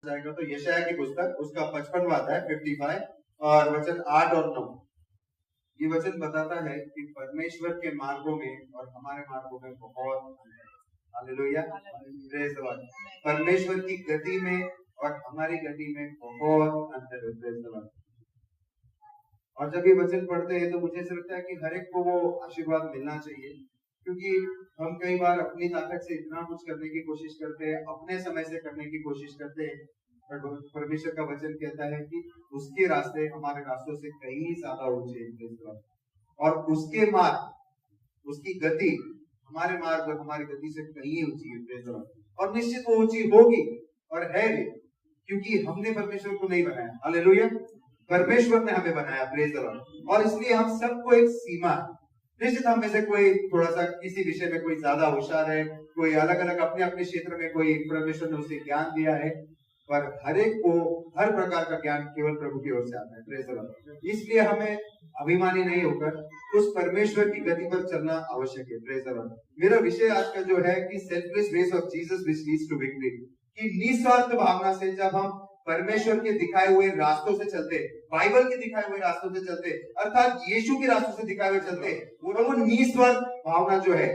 जाएगा तो यशायाह की पुस्तक उसका 55वां अध्याय 55 और वचन 8 और 9। ये वचन बताता है कि परमेश्वर के मार्गों में और हमारे मार्गों में बहुत अंतर है। Hallelujah, praise the Lord. परमेश्वर की गति में और हमारी गति में बहुत अंतर है। Praise the Lord. और जब ये वचन पढ़ते हैं तो मुझे ऐसा लगता है कि हर एक को वो आशीर्वाद मिलना चाहिए, क्योंकि हम कई बार अपनी ताकत से इतना कुछ करने की कोशिश करते हैं, अपने समय से करने की कोशिश करते हैं, पर परमेश्वर का वचन कहता है कि उसके रास्ते हमारे रास्तों से कहीं ज्यादा ऊंचे हैं और उसके मार्ग, उसकी गति हमारे मार्ग और हमारी गति से कहीं ऊंची है। और निश्चित वो ऊंची होगी और है भी, क्योंकि हमने परमेश्वर को नहीं बनाया। हालेलुया, परमेश्वर ने हमें बनाया। Praise the Lord. और इसलिए हम सबको एक सीमा है। निश्चित हम में से कोई थोड़ा सा किसी विषय में कोई ज्यादा होशियार है, कोई अलग अलग अपने अपने क्षेत्र में कोई परमेश्वर ने उसे ज्ञान दिया है, पर हर एक को हर प्रकार का ज्ञान केवल प्रभु की ओर से आता है। Praise the Lord. इसलिए हमें अभिमानी नहीं होकर उस परमेश्वर की गति पर चलना आवश्यक है। Praise the lord. मेरा विषय आज का जो है कि selfless ways of Jesus which leads to victory, कि निस्वार्थ भावना से जब हम परमेश्वर के दिखाए हुए रास्तों से चलते, बाइबल के दिखाए हुए रास्तों से चलते, अर्थात यीशु के रास्तों से दिखाए हुए चलते, वो निस्वार्थ भावना जो है,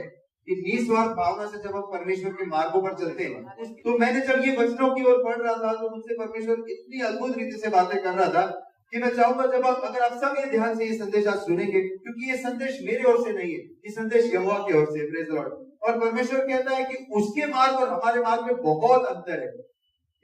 कि निस्वार्थ भावना से जब हम परमेश्वर के मार्गों पर चलते हैं, तो मैंने जब ये वचनों की ओर पढ़ रहा था तो मुझसे परमेश्वर इतनी अद्भुत रीति से बातें कर रहा था कि मैं चाहूंगा जब अगर आप सब ये ध्यान से ये संदेश आज सुनेंगे, क्योंकि ये संदेश मेरे ओर से नहीं है, ये संदेश यहोवा की ओर से। Praise the Lord. और परमेश्वर कहता है कि उसके मार्ग और हमारे मार्ग में बहुत अंतर है।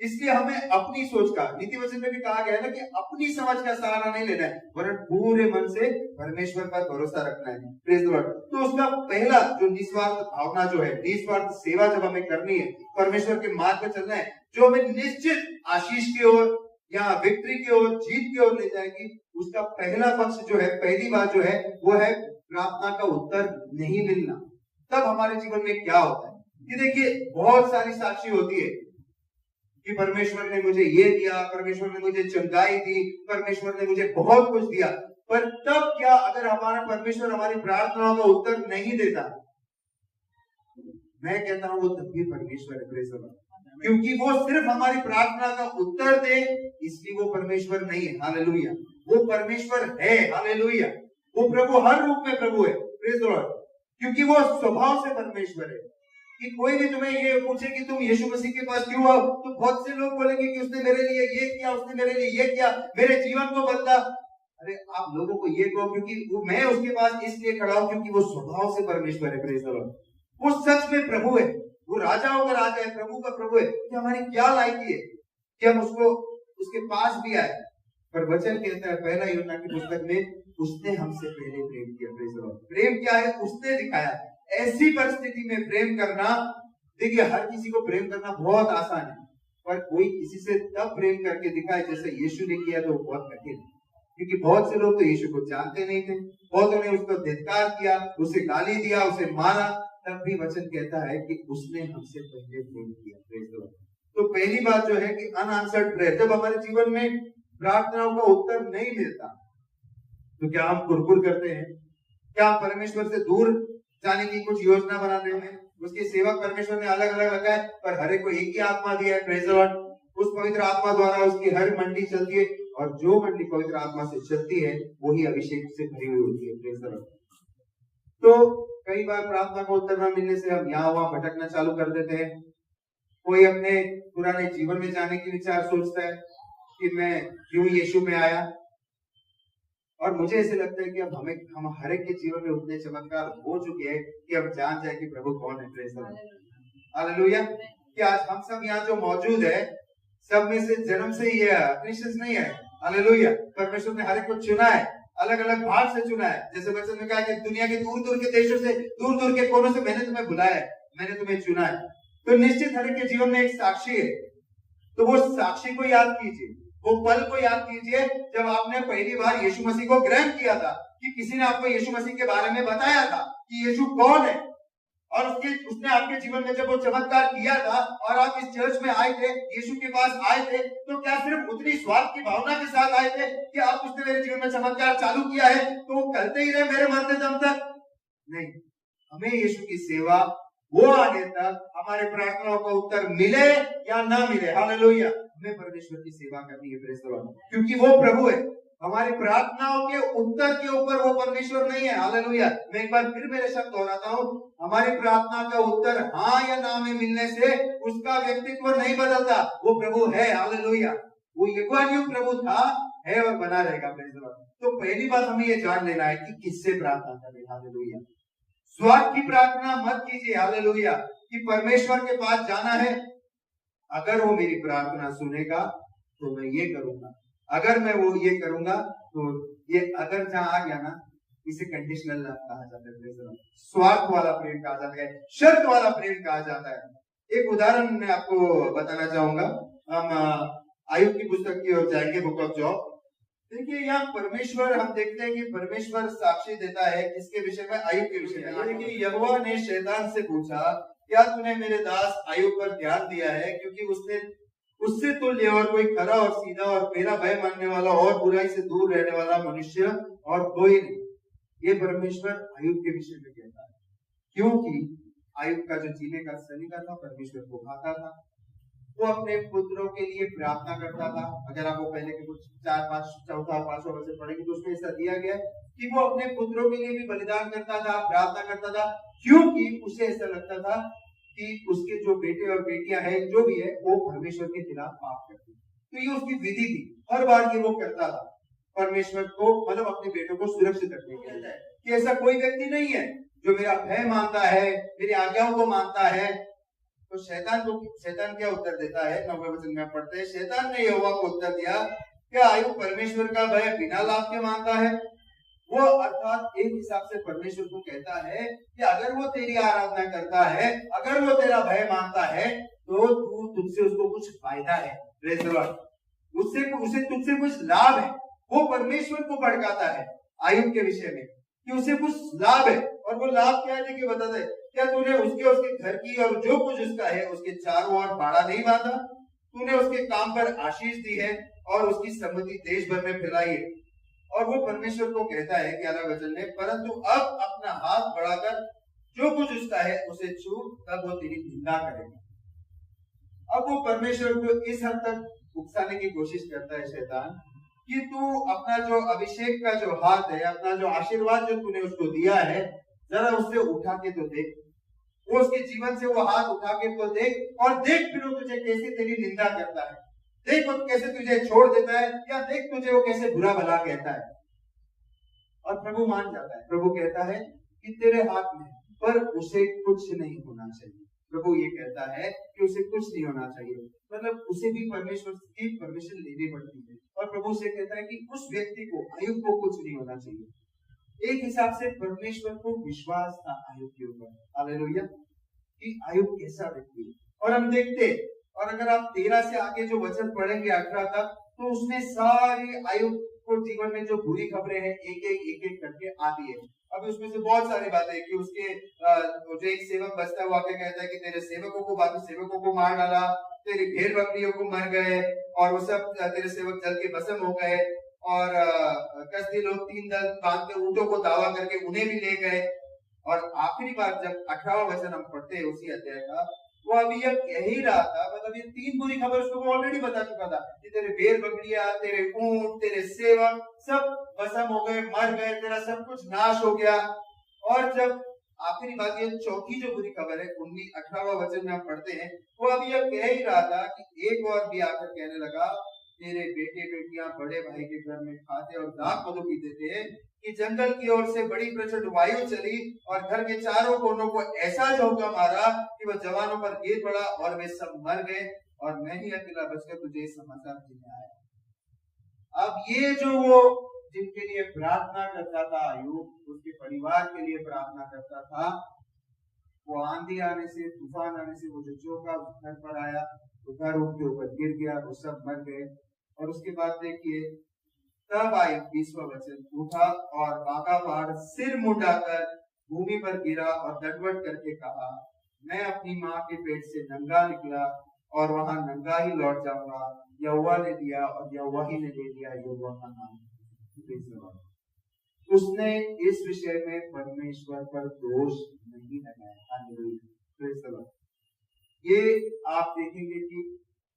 इसलिए हमें अपनी सोच का, नीति वचन में भी कहा गया है ना, कि अपनी समझ का सहारा नहीं लेना है, वरन पूरे मन से परमेश्वर पर भरोसा रखना है। Praise the Lord. तो उसका पहला जो निस्वार्थ भावना जो है, निस्वार्थ सेवा जब हमें करनी है, परमेश्वर के मार्ग पर चलना है, जो हमें निश्चित आशीष की ओर या विक्ट्री की ओर, जीत की ओर ले जाएगी, उसका पहला पक्ष जो है, पहली बात जो है, वो है प्रार्थना का उत्तर नहीं मिलना। तब हमारे जीवन में क्या होता है कि देखिए, बहुत सारी साक्षी होती है कि परमेश्वर ने मुझे ये दिया, परमेश्वर ने मुझे चंगाई दी, परमेश्वर ने मुझे बहुत कुछ दिया, पर तब क्या अगर हमारा परमेश्वर हमारी प्रार्थनाओं का उत्तर नहीं देता, मैं कहता हूं वो तब भी परमेश्वर है। Praise the Lord. क्योंकि वो सिर्फ हमारी प्रार्थना का उत्तर दे इसलिए वो परमेश्वर नहीं है। हालेलुया, वो परमेश्वर है। हालेलुया, वो प्रभु हर रूप में प्रभु है। Praise the Lord. क्योंकि वो स्वभाव से परमेश्वर है। कि कोई भी तुम्हें ये पूछे कि तुम यीशु मसीह के पास क्यों आओ, तो बहुत से लोग बोलेंगे कि उसने मेरे लिए ये किया, उसने मेरे लिए ये किया, मेरे जीवन को बदला। अरे आप लोगों को ये कहो क्योंकि मैं उसके पास इसलिए खड़ा हूं क्योंकि वो स्वभाव से परमेश्वर है। Praise the Lord. वो सच में प्रभु है, वो राजाओं का राजा है, प्रभु का प्रभु है। कि हमारी क्या लायकी है कि हम उसको उसके पास भी आए। पर वचन कहता है पहला यूहन्ना की पुस्तक में, उसने हमसे पहले प्रेम किया। Praise the Lord. प्रेम क्या है? उसने दिखाया। ऐसी परिस्थिति में प्रेम करना, देखिए हर किसी को प्रेम करना बहुत आसान है, पर कोई किसी से तब प्रेम करके दिखाए जैसे यीशु ने किया तो बहुत कठिन है। क्योंकि बहुत से लोग तो यीशु को जानते नहीं थे, बहुतों ने उसको धिक्कार किया, उसे गाली दिया, उसे मारा, तब भी वचन कहता है कि उसने हमसे पहले प्रेम किया। Praise the Lord. तो पहली बात जो है कि अनआंसर्ड प्रेयर, जब हमारे जीवन में प्रार्थनाओं का उत्तर नहीं मिलता तो क्या हम कुरकुर करते हैं? क्या हम परमेश्वर से दूर जाने की कुछ योजना बनाते हैं? उसके सेवक परमेश्वर ने अलग अलग रखा है, पर हर एक को एक ही आत्मा दिया है। Praise the Lord. उस पवित्र आत्मा द्वारा उसकी हर मंडली चलती है, और जो मंडली पवित्र आत्मा से चलती है वही अभिषेक से भरी हुई होती है। Praise the Lord. तो कई बार प्रार्थना का उत्तर न मिलने से हम यहाँ वहां भटकना चालू कर देते हैं। कोई अपने पुराने जीवन में जाने की विचार सोचता है कि मैं क्यों यीशु में आया। और मुझे ऐसे लगता है कि अब हम हर एक के जीवन में उतने चमत्कार हो चुके हैं कि अब जान जाए कि प्रभु कौन है। Praise the Lord. हालेलुया। कि आज हम सब यहाँ जो मौजूद है, सब में से जन्म से ही क्रिश्चियंस नहीं है। हालेलुया। परमेश्वर ने हर एक को चुना है, अलग अलग भाग से चुना है। जैसे वचन में कहा कि दुनिया के दूर दूर के देशों से, दूर दूर के कोनों से मैंने तुम्हें बुलाया है, मैंने तुम्हें चुना है। तो निश्चित हर एक के जीवन में एक साक्षी है। तो वो साक्षी को याद कीजिए, वो पल को याद कीजिए जब आपने पहली बार यीशु मसीह को ग्रहण किया था, कि किसी ने आपको यीशु मसीह के बारे में बताया था कि यीशु कौन है, और उसने आपके जीवन में जब वो चमत्कार किया था और आप इस चर्च में आए थे, यीशु के पास आए थे, तो क्या सिर्फ उतनी स्वार्थ की भावना के साथ आए थे कि आप उसने मेरे जीवन में चमत्कार चालू किया है तो वो करते ही रहे मेरे मरते दम तक? नहीं, हमें यीशु की सेवा वो आने तक हमारे प्रार्थनाओं का उत्तर मिले या ना मिले, हालेलुया, हमें परमेश्वर की सेवा करनी है, प्रेज़ द लॉर्ड, क्योंकि वो प्रभु है। हमारी प्रार्थनाओं के उत्तर के ऊपर वो परमेश्वर नहीं है। हालेलुया। मैं एक बार फिर मेरे शब्द दोहराता हूँ, हमारी प्रार्थना का उत्तर हाँ या ना में मिलने से उसका व्यक्तित्व नहीं बदलता। वो प्रभु है। हालेलुया। वो युगानुयुग प्रभु था, है और बना रहेगा, प्रेज़ द लॉर्ड। तो पहली बात हमें ये जान लेना है कि किससे प्रार्थना करें। हालेलुया। स्वार्थ की प्रार्थना मत कीजिए। हालेलुया। कि परमेश्वर के पास जाना है, अगर वो मेरी प्रार्थना सुनेगा तो मैं ये करूंगा, अगर मैं वो ये करूंगा तो ये, अगर जहां आ गया ना, इसे कंडीशनल लव कहा जाता है, स्वार्थ वाला प्रेम कहा जाता है, शर्त वाला प्रेम कहा जाता है। एक उदाहरण मैं आपको बताना चाहूंगा। हम आयुब की पुस्तक की ओर जाएंगे, बुक ऑफ जॉब। देखिए यहाँ परमेश्वर, हम देखते हैं कि परमेश्वर साक्षी देता है किसके विषय में? आयुब के विषय में। देखिए यहोवा ने शैतान से पूछा, क्या तूने मेरे दास आयुब पर ध्यान दिया है? क्योंकि उसने उससे तुल्य और कोई खरा और सीधा और मेरा भय मानने वाला और बुराई से दूर रहने वाला मनुष्य और कोई नहीं। ये परमेश्वर आयुब के विषय में कहता है, क्योंकि आयुब का जो जीने का सलीका था परमेश्वर को भाता था। वो अपने पुत्रों के लिए प्रार्थना करता था। अगर आप वो पहले के कुछ 4-5 चौथा 5वां वचन पढ़ेंगे तो उसमें ऐसा दिया गया कि वो अपने पुत्रों के लिए भी बलिदान करता था, प्रार्थना करता था, क्योंकि उसे ऐसा लगता था कि उसके जो बेटे और बेटियां हैं, जो भी है, वो परमेश्वर के खिलाफ पाप करते हैं। तो ये उसकी विधि थी, हर बार ये वो करता था परमेश्वर को, मतलब अपने बेटों को सुरक्षित रखने के लिए। कि ऐसा कोई व्यक्ति नहीं है जो मेरा भय मानता है, मेरी आज्ञाओं को मानता है। तो शैतान क्या उत्तर देता है? 9वें वचन में पढ़ते हैं, शैतान ने यहोवा को उत्तर दिया, क्या आयुब परमेश्वर का भय बिना लाभ के मानता है? वो अर्थात एक हिसाब से परमेश्वर को कहता है कि अगर वो तेरी आराधना करता है, अगर वो तेरा भय मानता है, तो तू तुझसे उसको कुछ फायदा है, प्रेज़ द लॉर्ड। उसे तुझसे कुछ लाभ है। वो परमेश्वर को भड़काता है आयुब के विषय में कि उसे कुछ लाभ है। और वो लाभ क्या है? देखिए बताता है, क्या तूने उसके घर की और जो कुछ उसका है उसके चारों ओर बाड़ा नहीं बांधा? तूने उसके काम पर आशीष दी है और उसकी सम्मति देश भर में फैलाई है। और वो परमेश्वर को कहता है 11 वचन में, परंतु अब अपना हाथ बढ़ाकर जो कुछ उसका है उसे छू, तब वो तेरी निंदा करेगा। अब वो परमेश्वर को इस हद तक उकसाने की कोशिश करता है शैतान कि तू अपना जो अभिषेक का जो हाथ है, अपना जो आशीर्वाद जो तूने उसको दिया है, जरा उससे उठा के तो देख। वो उसके जीवन से वो हाथ उठा के तो देख, और देख फिर वो तुझे कैसे तेरी निंदा करता है, देख वो कैसे तुझे छोड़ देता है, या देख तुझे वो कैसे बुरा भला कहता है। और प्रभु मान जाता है। प्रभु कहता है कि तेरे हाथ में, पर उसे कुछ नहीं होना चाहिए। प्रभु ये कहता है कि उसे कुछ नहीं होना चाहिए, मतलब उसे भी परमेश्वर की परमिशन लेनी पड़ती है। और प्रभु से कहता है कि उस व्यक्ति को, आयुब को कुछ नहीं होना चाहिए। एक हिसाब से परमेश्वर को विश्वास था आयुब के ऊपर, हालेलुया, कि आयुब कैसा व्यक्ति है। और हम देखते, और अगर आप 13 से आगे जो वचन पढ़ेंगे 18 तक, तो उसमें सारी आयुब को जीवन में जो बुरी खबरें हैं एक एक करके आती है। अब उसमें से बहुत सारी बातें कि उसके जो एक सेवक बचता है वो आके कहता है कि तेरे सेवकों को, बाकी सेवकों को मार डाला, तेरी भेड़ बकरियों को मर गए, और वो सब तेरे सेवक जल के भस्म हो गए, और कसदी लोग 3 दल बांध के ऊंटों को दावा करके उन्हें भी ले गए। और आखिरी बार जब 18वां वचन हम पढ़ते हैं उसी अध्याय का, वो अभी यह कह ही रहा था, मतलब ये 3 बुरी खबर उसको वो ऑलरेडी बता चुका था कि तेरे भेड़ बकरियां, तेरे ऊंट, तेरे सेवक सब भस्म हो गए, मर गए, तेरा सब कुछ नाश हो गया। और जब आखिरी बात, ये चौथी जो बुरी खबर है 18वां वचन में हम पढ़ते हैं, वो अभी यह कह ही रहा था कि एक और भी आकर कहने लगा, तेरे बेटे बेटियां बड़े भाई के घर में खाते और दाख मधु पीते थे कि जंगल की ओर से बड़ी प्रचंड वायु चली और घर के चारों कोनों को ऐसा झोंका मारा कि वह जवानों पर गिर पड़ा और वे सब मर गए, और मैं ही अकेला बचकर तुझे समाचार देने आया। अब ये जो वो जिनके लिए प्रार्थना करता था आयुब, उसके परिवार के लिए प्रार्थना करता था, वो आंधी आने से, तूफान आने से वो जो झोंका घर पर आया, तो घर उनके ऊपर गिर गया, वो सब मर गए। और उसके बाद देखिए, तब आयुब 20वां वचन, उठा और बाका पहाड़ सिर मुंडाकर भूमि पर गिरा और दंडवत करके कहा, मैं अपनी माँ के पेट से नंगा निकला और वहां नंगा ही लौट जाऊंगा। यहोवा ने दिया और यहोवा ही ने ले लिया, यहोवा का नाम। उसने इस विषय में परमेश्वर पर दोष नहीं लगाया। ये आप देखेंगे कि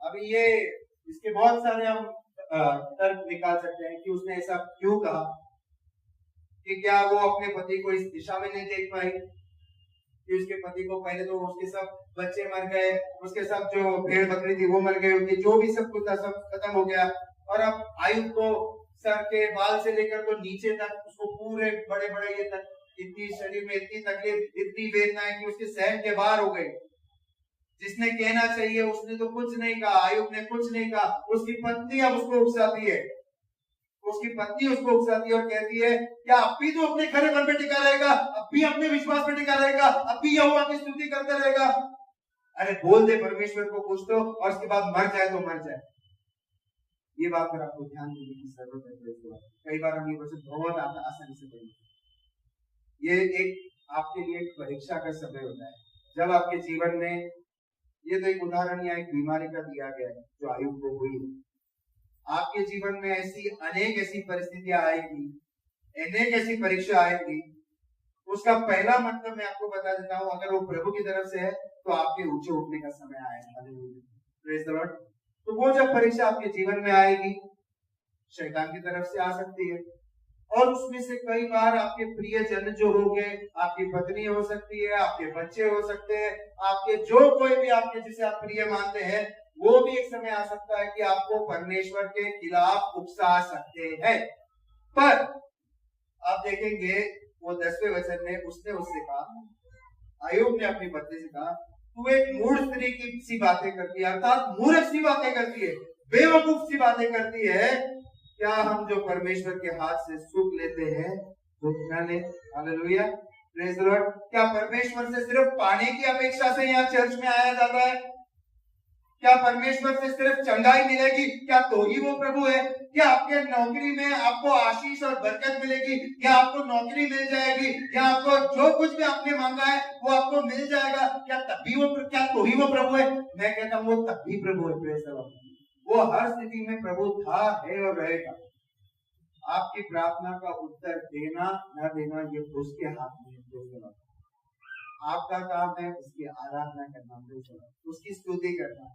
अभी ये इसके बहुत सारे हम तर्क निकाल सकते हैं कि उसने ऐसा क्यों कहा, कि क्या वो अपने पति को इस दिशा में नहीं देख पाई कि उसके पति को पहले तो उसके सब बच्चे मर गए, उसके सब जो भेड़ बकरी थी वो मर गई, उनकी जो भी सब कुछ था सब खत्म हो गया, और अब आयुब को सर के बाल से लेकर तो नीचे तक उसको पूरे बड़े बड़े ये तक इतनी शरीर में इतनी तकलीफ इतनी वेदनाएं कि उसके सहन के बाहर हो गई। जिसने कहना चाहिए उसने तो कुछ नहीं कहा, आयुब ने कुछ नहीं कहा। उसकी पत्नी अब उसको उकसाती है, उसकी पत्नी उसको उकसाती है और कहती है क्या अब भी तो अपने खरे मन पे टिका रहेगा, अब भी अपने विश्वास पे टिका रहेगा, अब भी यहोवा की स्तुति करता रहेगा। अरे बोल दे परमेश्वर को कुछ तो, और उसके बाद मर जाए तो मर जाए। ये बात पर आपको ध्यान देने की जरूरत है। कई बार हम ये वचन बहुत आसानी से बोलते। ये एक आपके लिए एक परीक्षा का समय होता है, जब आपके जीवन में ये तो एक उदाहरण या एक बीमारी का दिया गया है जो आयुब को हुई। आपके जीवन में ऐसी अनेक ऐसी परिस्थितियां आएगी, अनेक ऐसी परीक्षा आएगी। उसका पहला मतलब मैं आपको बता देता हूं, अगर वो प्रभु की तरफ से है तो आपके ऊंचे उठने का समय आएगा। Praise the Lord. तो वो जब परीक्षा आपके जीवन में आएगी, शैतान की तरफ से आ सकती है, और उसमें से कई बार आपके प्रिय जन जो होंगे, आपकी पत्नी हो सकती है, आपके बच्चे हो सकते हैं, आपके जो कोई भी आपके जिसे आप प्रिय मानते हैं, वो भी एक समय आ सकता है कि आपको परमेश्वर के खिलाफ उकसा सकते हैं। पर आप देखेंगे वो 10वें वचन में उसने उससे कहा, आयुब ने अपनी पत्नी से कहा, तू एक मूढ़ स्त्री की सी बातें करती है, अर्थात मूर्ख सी बातें करती है, बेवकूफ सी बातें करती है। क्या हम जो परमेश्वर के हाथ से सुख लेते हैं वो क्या ले? Hallelujah, praise the Lord. क्या परमेश्वर से सिर्फ पाने की अपेक्षा से यहाँ चर्च में आया जाता है? क्या परमेश्वर से सिर्फ चंगाई मिलेगी क्या तो ही वो प्रभु है? क्या आपके नौकरी में आपको आशीष और बरकत मिलेगी, क्या आपको नौकरी मिल जाएगी, क्या आपको जो कुछ भी आपने मांगा है वो आपको मिल जाएगा, क्या तभी वो क्या तो ही वो प्रभु है? मैं कहता हूँ वो तभी प्रभु है। Praise the Lord. वो हर स्थिति में प्रभु था, है और रहेगा। आपकी प्रार्थना का उत्तर देना न देना ये उसके हाथ में है। आपका काम है उसकी आराधना करना, उसकी स्तुति करना।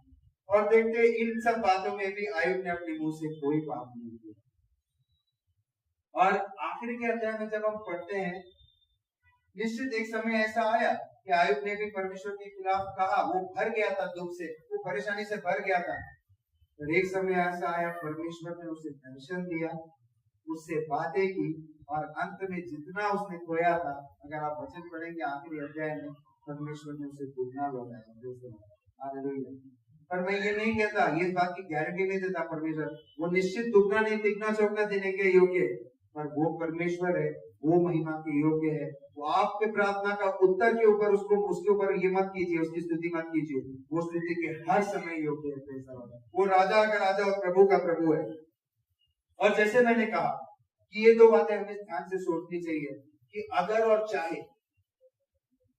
और देखते इन सब बातों में भी आयुब ने अपने मुंह से कोई पाप नहीं किया। और आखिर के अध्याय में जब हम पढ़ते हैं, निश्चित एक समय ऐसा आया कि आयुब ने भी परमेश्वर के खिलाफ कहा। वो भर गया था दुख से, वो परेशानी से भर गया था। और एक समय ऐसा आया, परमेश्वर ने उसे दर्शन दिया, उससे बातें की, और अंत में जितना उसने खोया था, अगर आप वचन पढ़ेंगे आखिरी अध्याय में, परमेश्वर ने उसे दुगना लौटाया। हालेलुया। पर मैं ये नहीं कहता, ये बात की गारंटी नहीं देता परमेश्वर, वो निश्चित दुगना नहीं तिगना चौगना देने के योग्य है, पर वो परमेश्वर है, वो महिमा के योग्य है। वो आपके प्रार्थना का उत्तर के ऊपर उसके ऊपर ये मत कीजिए, उसकी स्तुति मत कीजिए, वो स्तुति के हर समय योग्य है। वो राजा का राजा और प्रभु का प्रभु है। और जैसे मैंने कहा कि ये दो बातें हमें ध्यान से सोचनी चाहिए कि अगर और चाहे,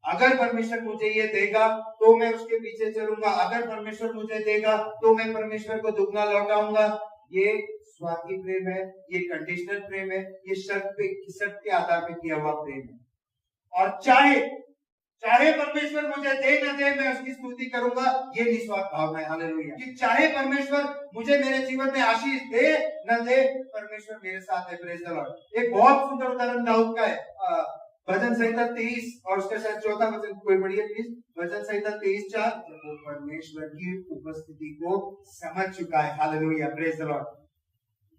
अगर परमेश्वर मुझे ये देगा तो मैं उसके पीछे चलूंगा, अगर परमेश्वर मुझे देगा तो मैं परमेश्वर को दुगना लौटाऊंगा। ये स्वार्थी प्रेम है, ये कंडीशनल प्रेम है, ये शर्त के आधार पर किया हुआ प्रेम है। और चाहे परमेश्वर मुझे दे न दे, मैं उसकी स्तुति करूंगा, ये निस्वार्थ भावना है। हालेलुया। कि चाहे परमेश्वर मुझे मेरे जीवन में आशीष दे न दे, परमेश्वर मेरे साथ है। Praise the Lord. एक बहुत सुंदर उदाहरण दाऊद का है, भजन संहिता 23 और उसका शायद 4था वचन कोई पढ़िए प्लीज। भजन संहिता 23:4। जब वो परमेश्वर की उपस्थिति को समझ चुका है, हालेलुया, प्रेज द लॉर्ड,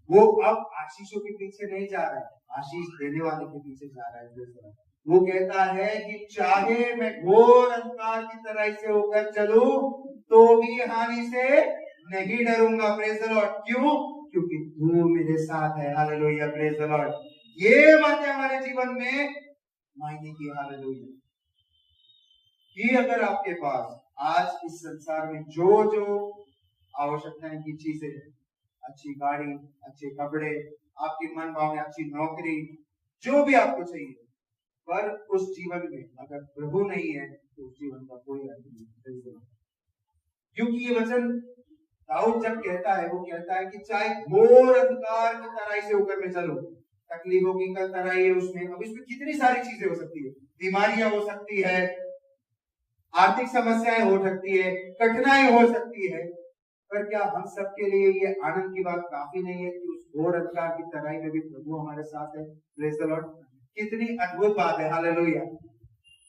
वो अब आशीषों के पीछे नहीं जा रहा है, आशीष देने वाले के पीछे जा रहा है। Praise the Lord. वो कहता है कि चाहे मैं घोर अंधकार की तरह से होकर चलूं तो भी हानि से नहीं डरूंगा। Praise the Lord. क्यों? क्योंकि तू मेरे साथ है। Hallelujah, praise the Lord. ये बातें हमारे जीवन में मायने की। हालेलुया। कि अगर आपके पास आज इस संसार में जो जो आवश्यकताएं की चीजें, अच्छी गाड़ी, अच्छे कपड़े, आपकी मन भावना, अच्छी नौकरी, जो भी आपको चाहिए, पर उस जीवन में अगर प्रभु नहीं है तो उस जीवन का कोई अर्थ नहीं। क्योंकि ये वचन दाऊद जब कहता है, वो कहता है कि चाहे घोर अंधकार की तराई से होकर मैं चलूं, तकलीफों की तराई है उसमें, अब इसमें कितनी सारी चीजें हो सकती है, बीमारियां हो सकती है, आर्थिक समस्याएं हो सकती है, कठिनाई हो सकती है, पर क्या हम सबके लिए ये आनंद की बात काफी नहीं है कि उस घोर अंधकार की तराई में भी प्रभु हमारे साथ है? Praise the Lord. कितनी अद्भुत बात है, हालेलुया।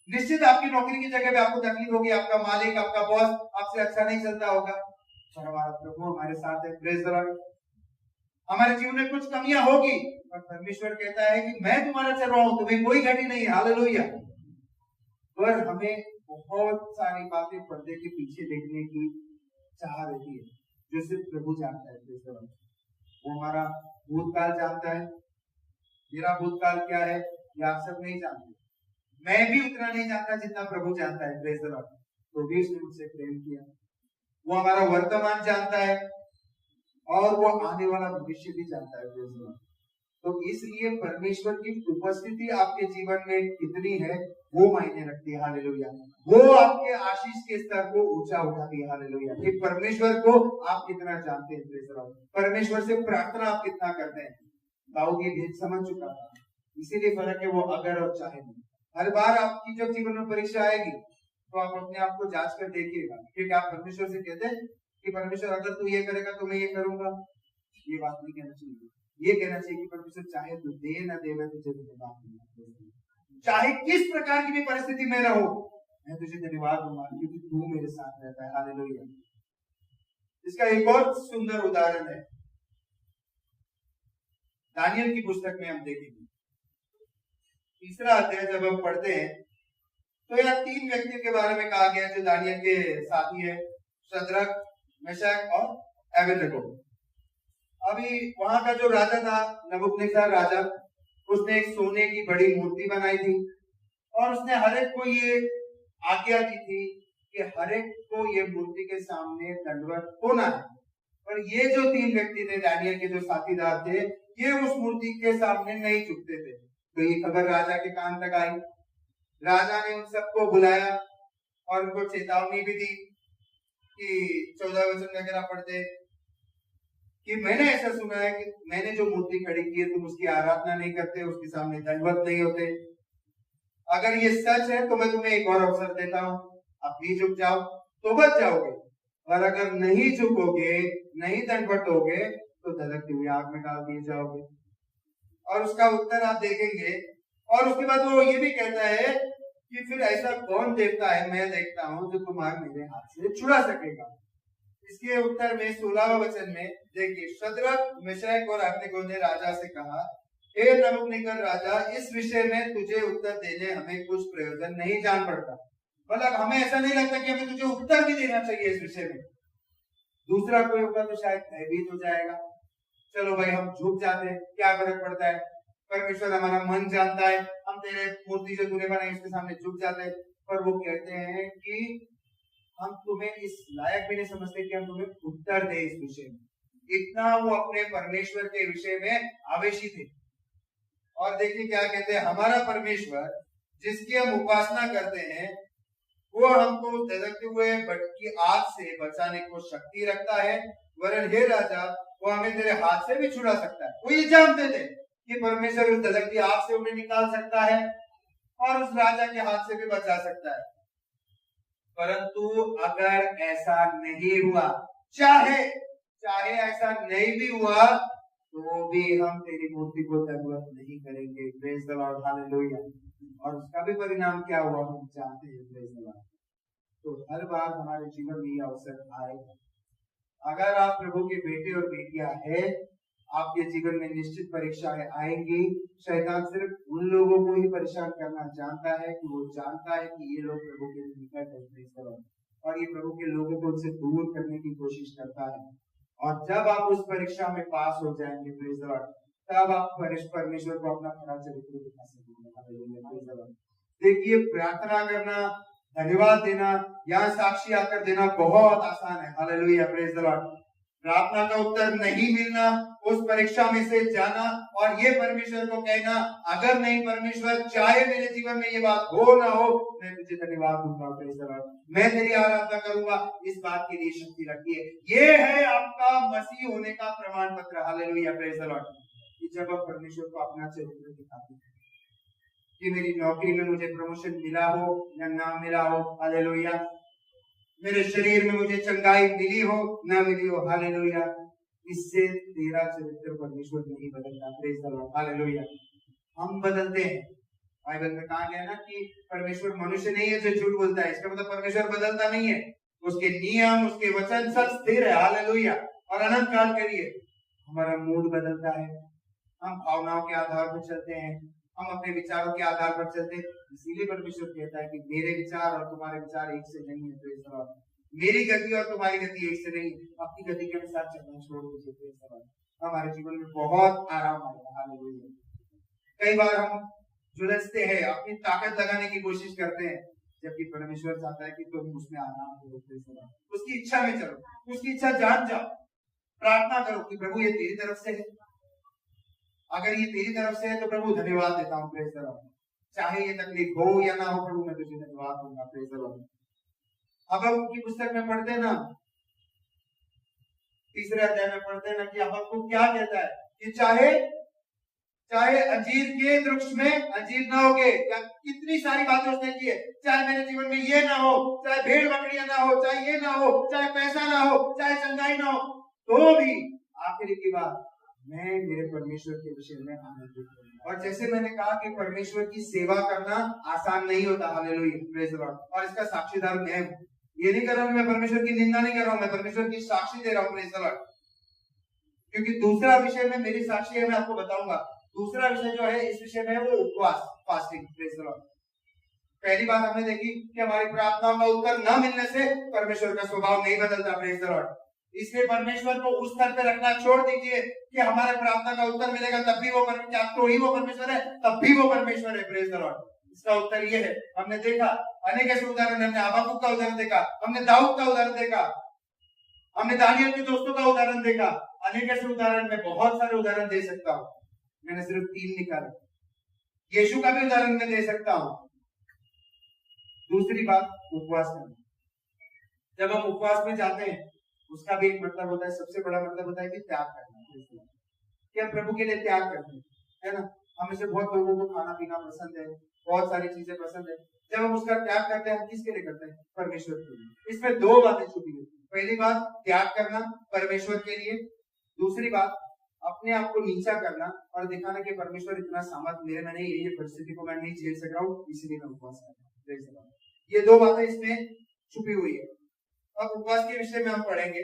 निश्चित आपकी नौकरी की जगह पे आपको तकलीफ होगी, आपका मालिक, आपका बॉस आपसे अच्छा नहीं चलता होगा, पर हमारा प्रभु हमारे साथ है। Praise the Lord. हमारे जीवन में कुछ कमियां होगी, पर परमेश्वर कहता है कि मैं तुम्हारा चल रहा हूं, तुम्हें कोई घटी नहीं है, हालेलुया। पर हमें बहुत सारी बातें पर्दे के पीछे देखने की चाह रहती है, जो सिर्फ प्रभु जानता है। वो हमारा भूतकाल जानता है, मेरा भूतकाल क्या है ये आप सब नहीं जानते, मैं भी उतना नहीं जानता जितना प्रभु जानता है। Praise the Lord. तो भी उसने मुझसे प्रेम किया। वो हमारा वर्तमान जानता है और वो आने वाला भविष्य भी जानता है। Praise the Lord. तो इसलिए परमेश्वर की उपस्थिति आपके जीवन में कितनी है वो मायने रखती है, हालेलुया। वो आपके आशीष के स्तर को ऊंचा उठाती है, हालेलुया। कि परमेश्वर को आप कितना जानते हैं। Praise the Lord. परमेश्वर से प्रार्थना आप कितना करते हैं। दाऊद ये भेद समझ चुका था, इसीलिए फर्क है वो अगर और चाहे नहीं। हर बार आपकी जब जीवन में परीक्षा आएगी तो आप अपने आप को जांच कर देखिएगा कि आप परमेश्वर से कहते हैं कि परमेश्वर अगर तू ये करेगा तो मैं ये करूंगा। ये बात नहीं कहना चाहिए, ये कहना चाहिए कि परमेश्वर चाहे तू दे न दे, मैं तुझे धन्यवाद दूंगा। चाहे किस प्रकार की भी परिस्थिति में रहो, मैं तुझे धन्यवाद दूंगा क्योंकि तू मेरे साथ रहता है, हालेलुया। इसका एक और सुंदर उदाहरण है, दानियल की पुस्तक में हम देखेंगे 3रा अध्याय जब हम पढ़ते हैं तो यहाँ 3 व्यक्तियों के बारे में कहा गया जो दानियल के साथी है, शद्रक, मेशक और अबेदनगो। अभी वहां का जो राजा था नबूकदनेस्सर राजा, उसने एक सोने की बड़ी मूर्ति बनाई थी और उसने हर एक को ये आज्ञा दी थी कि हर एक को ये मूर्ति के सामने दंडवत होना है। पर ये जो 3 व्यक्ति थे दानियल के जो साथीदार थे, ये उस मूर्ति के सामने नहीं झुकते थे। तो ये खबर राजा के कान तक आई। राजा ने उन सबको बुलाया और उनको चेतावनी भी दी कि 14 वचन वगैरह पढ़ते कि मैंने ऐसा सुना है कि मैंने जो मूर्ति खड़ी की है तुम उसकी आराधना नहीं करते, उसके सामने दंडवत नहीं होते। अगर ये सच है तो मैं तुम्हें एक और अवसर देता हूं, आप भी झुक जाओ तो बच जाओगे, और अगर नहीं झुकोगे, नहीं दंडवत होगे तो धधकती हुई आग में डाल दिए जाओगे। और उसका उत्तर आप देखेंगे। और उसके बाद वो ये भी कहता है कि फिर ऐसा कौन देवता है मैं देखता हूं जो तुम्हारे मेरे हाथ से छुड़ा सकेगा। इसके उत्तर में 16वां वचन में देखिए, शद्रक, मेशक और अबेदनगो ने राजा से कहा, हे नबूकदनेस्सर राजा, इस विषय में तुझे उत्तर देने हमें कुछ प्रयोजन नहीं जान पड़ता। मतलब हमें ऐसा नहीं लगता कि हमें तुझे उत्तर भी देना चाहिए इस विषय में। दूसरा कोई होगा तो शायद भयभीत हो जाएगा, चलो भाई हम झुक जाते हैं, क्या फर्क पड़ता है, परमेश्वर हमारा मन जानता है, हम तेरे मूर्ति जो तूने बनाई उसके सामने झुक जाते हैं। पर वो कहते हैं कि हम तुम्हें इस लायक भी नहीं समझते कि हम तुम्हें उत्तर दे इस विषय में। इतना वो अपने परमेश्वर के विषय में आवेशी थे। और देखिए क्या कहते हैं, हमारा परमेश्वर जिसकी हम उपासना करते हैं वो हमको धधकते हुए भटकी आग से बचाने को शक्ति रखता है, वरन हे राजा वो हमें तेरे हाथ से भी छुड़ा सकता है। वो ये जानते थे कि परमेश्वर उस धधकती आग से उन्हें निकाल सकता है और उस राजा के हाथ से भी बचा सकता है। परंतु अगर ऐसा नहीं हुआ, चाहे ऐसा नहीं भी हुआ, तो भी हम तेरी मूर्ति को दंडवत नहीं करेंगे। Praise the Lord, hallelujah. और उसका भी परिणाम क्या हुआ हम जानते हैं। Praise the Lord. तो हर बार हमारे जीवन में यह अवसर आए, अगर आप प्रभु के बेटे और बेटियां हैं, आपके जीवन में निश्चित परीक्षाएं आएंगी। शैतान सिर्फ उन लोगों को ही परेशान करना जानता है कि वो जानता है कि ये लोग प्रभु के निकट है और ये प्रभु के लोगों को उनसे दूर करने की कोशिश करता है। और जब आप उस परीक्षा में पास हो जाएंगे, प्रेज द लॉर्ड, तब आप परमेश्वर को अपना खरा चरित्र दिखा सकेंगे। देखिए, प्रार्थना करना, धन्यवाद देना या साक्षी आकर देना बहुत आसान है, हालेलुया, प्रेज द लॉर्ड। प्रार्थना का उत्तर नहीं मिलना, उस परीक्षा में से जाना और ये परमेश्वर को कहना, अगर नहीं परमेश्वर चाहे मेरे जीवन में ये बात हो ना हो, मैं तुझे धन्यवाद दूंगा, प्रेज द लॉर्ड, मैं तेरी आराधना करूंगा, इस बात के लिए शक्ति रखी है। ये है आपका मसीह होने का प्रमाण पत्र, हालेलुया, प्रेज द लॉर्ड। जब आप परमेश्वर को अपना चरित्र दिखाते हैं कि मेरी नौकरी में मुझे प्रमोशन मिला हो या ना मिला हो, हालेलुया, मेरे शरीर में मुझे चंगाई मिली हो ना मिली हो, हालेलुया, इससे तेरा चरित्र परमेश्वर नहीं बदलता। Praise the Lord, hallelujah. हम बदलते हैं। बाइबल में कहा गया ना कि परमेश्वर मनुष्य नहीं है जो झूठ बोलता है। इसका मतलब परमेश्वर बदलता नहीं है। उसके नियम, उसके वचन सब स्थिर है, हालेलुया, और अनंत काल के लिए। हमारा मूड बदलता है, हम भावनाओं के आधार पर चलते हैं, हम अपने विचारों के आधार पर चलते हैं। इसीलिए परमेश्वर कहता है कि मेरे विचार और तुम्हारे विचार एक से नहीं है। Praise the Lord. मेरी गति और तुम्हारी गति एक से नहीं, अपनी गति के अनुसार चलना छोड़ दीजिए। Praise the Lord. हमारे जीवन में बहुत आराम आएगा, हालेलुया। कई बार हम झुलसते हैं, अपनी ताकत लगाने की कोशिश करते हैं, जबकि परमेश्वर चाहता है कि तुम उसमें आराम करो। Praise the Lord. उसकी इच्छा में चलो, उसकी इच्छा जान जाओ, प्रार्थना करो कि प्रभु ये तेरी तरफ से है। अगर ये तेरी तरफ से है तो प्रभु धन्यवाद देता हूँ। Praise the Lord. चाहे ये तकलीफ हो या ना हो, प्रभु मैं तुझे धन्यवाद दूंगा। Praise the Lord. हबक्कुक की पुस्तक में पढ़ते ना, 3 अध्याय में पढ़ते ना कि हबक्कुक क्या कहता है कि चाहे अंजीर के वृक्ष में अंजीर ना होगे, या कितनी सारी बातें उसने की है, चाहे मेरे जीवन में ये ना हो, चाहे भेड़ बकरियां ना हो, चाहे ये ना हो, चाहे पैसा ना हो, चाहे चंगाई ना हो, तो भी आखिरी की बात मैं मेरे परमेश्वर के विषय में आनंदित हूं। और जैसे मैंने कहा कि परमेश्वर की सेवा करना आसान नहीं होता, हालेलुया, प्रेज द लॉर्ड। और इसका साक्षीदार मैं हूं। ये नहीं कर रहा हूं मैं परमेश्वर की निंदा नहीं कर रहा हूं, मैं परमेश्वर की साक्षी दे रहा हूं। Praise the Lord. क्योंकि दूसरा विषय में मेरी साक्षी है, मैं आपको बताऊंगा। दूसरा विषय जो है इस विषय में वो उपवास, फास्टिंग। Praise the Lord. पहली बात हमने देखी कि हमारी प्रार्थनाओं का उत्तर न मिलने से परमेश्वर का स्वभाव नहीं बदलता। Praise the Lord. इसलिए परमेश्वर को उस स्तर पे रखना छोड़ दीजिए कि हमारे प्रार्थना का उत्तर मिलेगा तब भी वो परमेश्वर है, तब भी वो परमेश्वर है। Praise the Lord. इसका उत्तर ये है, हमने देखा अनेक ऐसे उदाहरण, हमने हबक्कुक का उदाहरण देखा, हमने दाऊद का उदाहरण देखा, हमने दानियल के दोस्तों का उदाहरण देखा। अनेक ऐसे उदाहरण, मैं बहुत सारे उदाहरण दे सकता हूँ, मैंने सिर्फ 3 निकाले। यीशु का भी उदाहरण मैं दे सकता हूँ। दूसरी बात, उपवास करना। जब हम उपवास में जाते हैं उसका भी एक मतलब होता है, सबसे बड़ा मतलब होता है कि त्याग करना, कि हम प्रभु के लिए त्याग करते हैं, है ना। हम से बहुत लोगों को खाना पीना पसंद है, बहुत सारी चीजें पसंद है। जब हम उसका त्याग करते हैं, हम किसके लिए करते हैं? परमेश्वर के लिए। इसमें 2 बातें छुपी है। पहली बात, त्याग करना परमेश्वर के लिए। दूसरी बात, अपने आप को नीचा करना और दिखाना कि परमेश्वर इतना सामर्थ मेरे में नहीं है, ये परिस्थिति को मैं नहीं झेल सक रहा हूँ, इसीलिए मैं उपवास कर रहा हूँ। ये 2 बातें इसमें छुपी हुई है। अब उपवास के विषय में हम पढ़ेंगे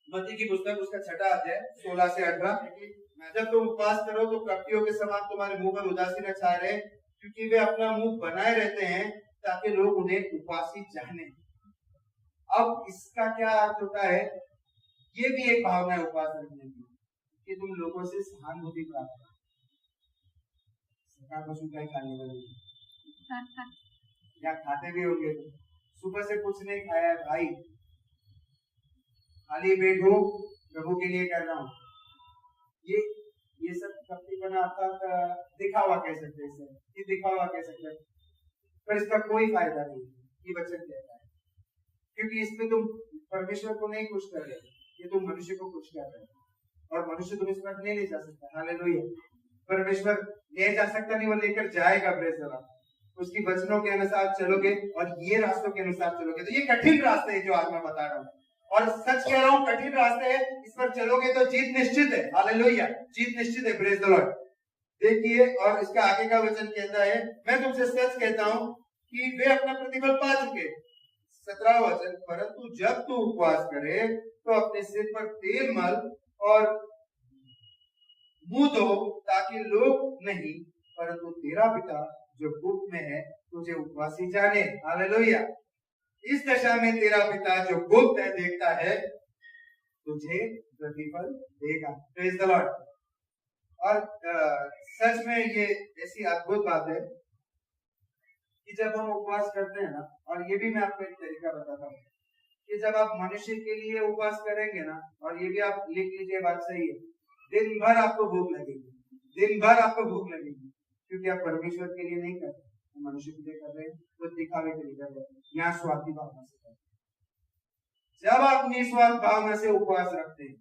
मत्ती की पुस्तक, उसका 6वां अध्याय 16 से 18। जब तुम उपवास करो तो कपटियों के समान तुम्हारे मुंह पर उदासी न छाए रहे, क्योंकि वे अपना मुंह बनाए रहते हैं ताकि लोग उन्हें उपवासी जाने। अब इसका क्या अर्थ होता है? ये भी एक भावना है उपवास रखने की, कि तुम लोगों से सहानुभूति प्राप्त करो। सरकार पशु क्या खाने वाले या खाते भी होंगे, सुबह से कुछ नहीं खाया है भाई, खाली पेट हो, प्रभु के लिए कर रहा हूँ। ये सब कपटीपना आपका दिखावा कह सकते हैं, ये दिखावा कह सकते हैं, पर इसका कोई फायदा नहीं। ये वचन कहता है, क्योंकि इसमें तुम परमेश्वर को नहीं खुश कर रहे, ये तुम मनुष्य को खुश कर रहे हो, और मनुष्य तुम इस पर नहीं ले जा सकता। हालेलुया। परमेश्वर ले जा सकता नहीं, वो लेकर जाएगा। Praise the Lord. उसकी वचनों के अनुसार चलोगे और ये रास्तों के अनुसार चलोगे, तो ये कठिन रास्ते है जो आज मैं बता रहा हूँ, और सच कह रहा हूँ, कठिन रास्ते है। इस पर चलोगे तो जीत निश्चित है। हालेलुया, जीत निश्चित है। Praise the Lord. देखिए, और इसका आगे का वचन कहता है, मैं तुमसे सच कहता हूँ कि वे अपना प्रतिफल पा चुके। 17वां वचन, परंतु जब तू उपवास करे तो अपने सिर पर तेल मल और मुंह धो, ताकि लोग नहीं परंतु तेरा पिता जो गुप्त में है तुझे उपवासी जाने। हालेलुया। इस दशा में तेरा पिता जो गुप्त है देखता है, तुझे प्रतिफल देगा। Praise the Lord. और सच में ये ऐसी अद्भुत बात है कि जब हम उपवास करते हैं ना, और ये भी मैं आपको एक तरीका बताता हूँ कि जब आप मनुष्य के लिए उपवास करेंगे ना, और ये भी आप लिख लीजिए, बात सही है, दिन भर आपको भूख लगेगी, दिन भर आपको भूख लगेगी, क्योंकि आप परमेश्वर के लिए नहीं कर रहे, मनुष्य के लिए कर रहे हैं, तो दिखावे के लिए कर रहे हैं, यहाँ स्वार्थी भावना से कर रहे हैं। जब आप निस्वार्थ भावना से उपवास रखते हैं,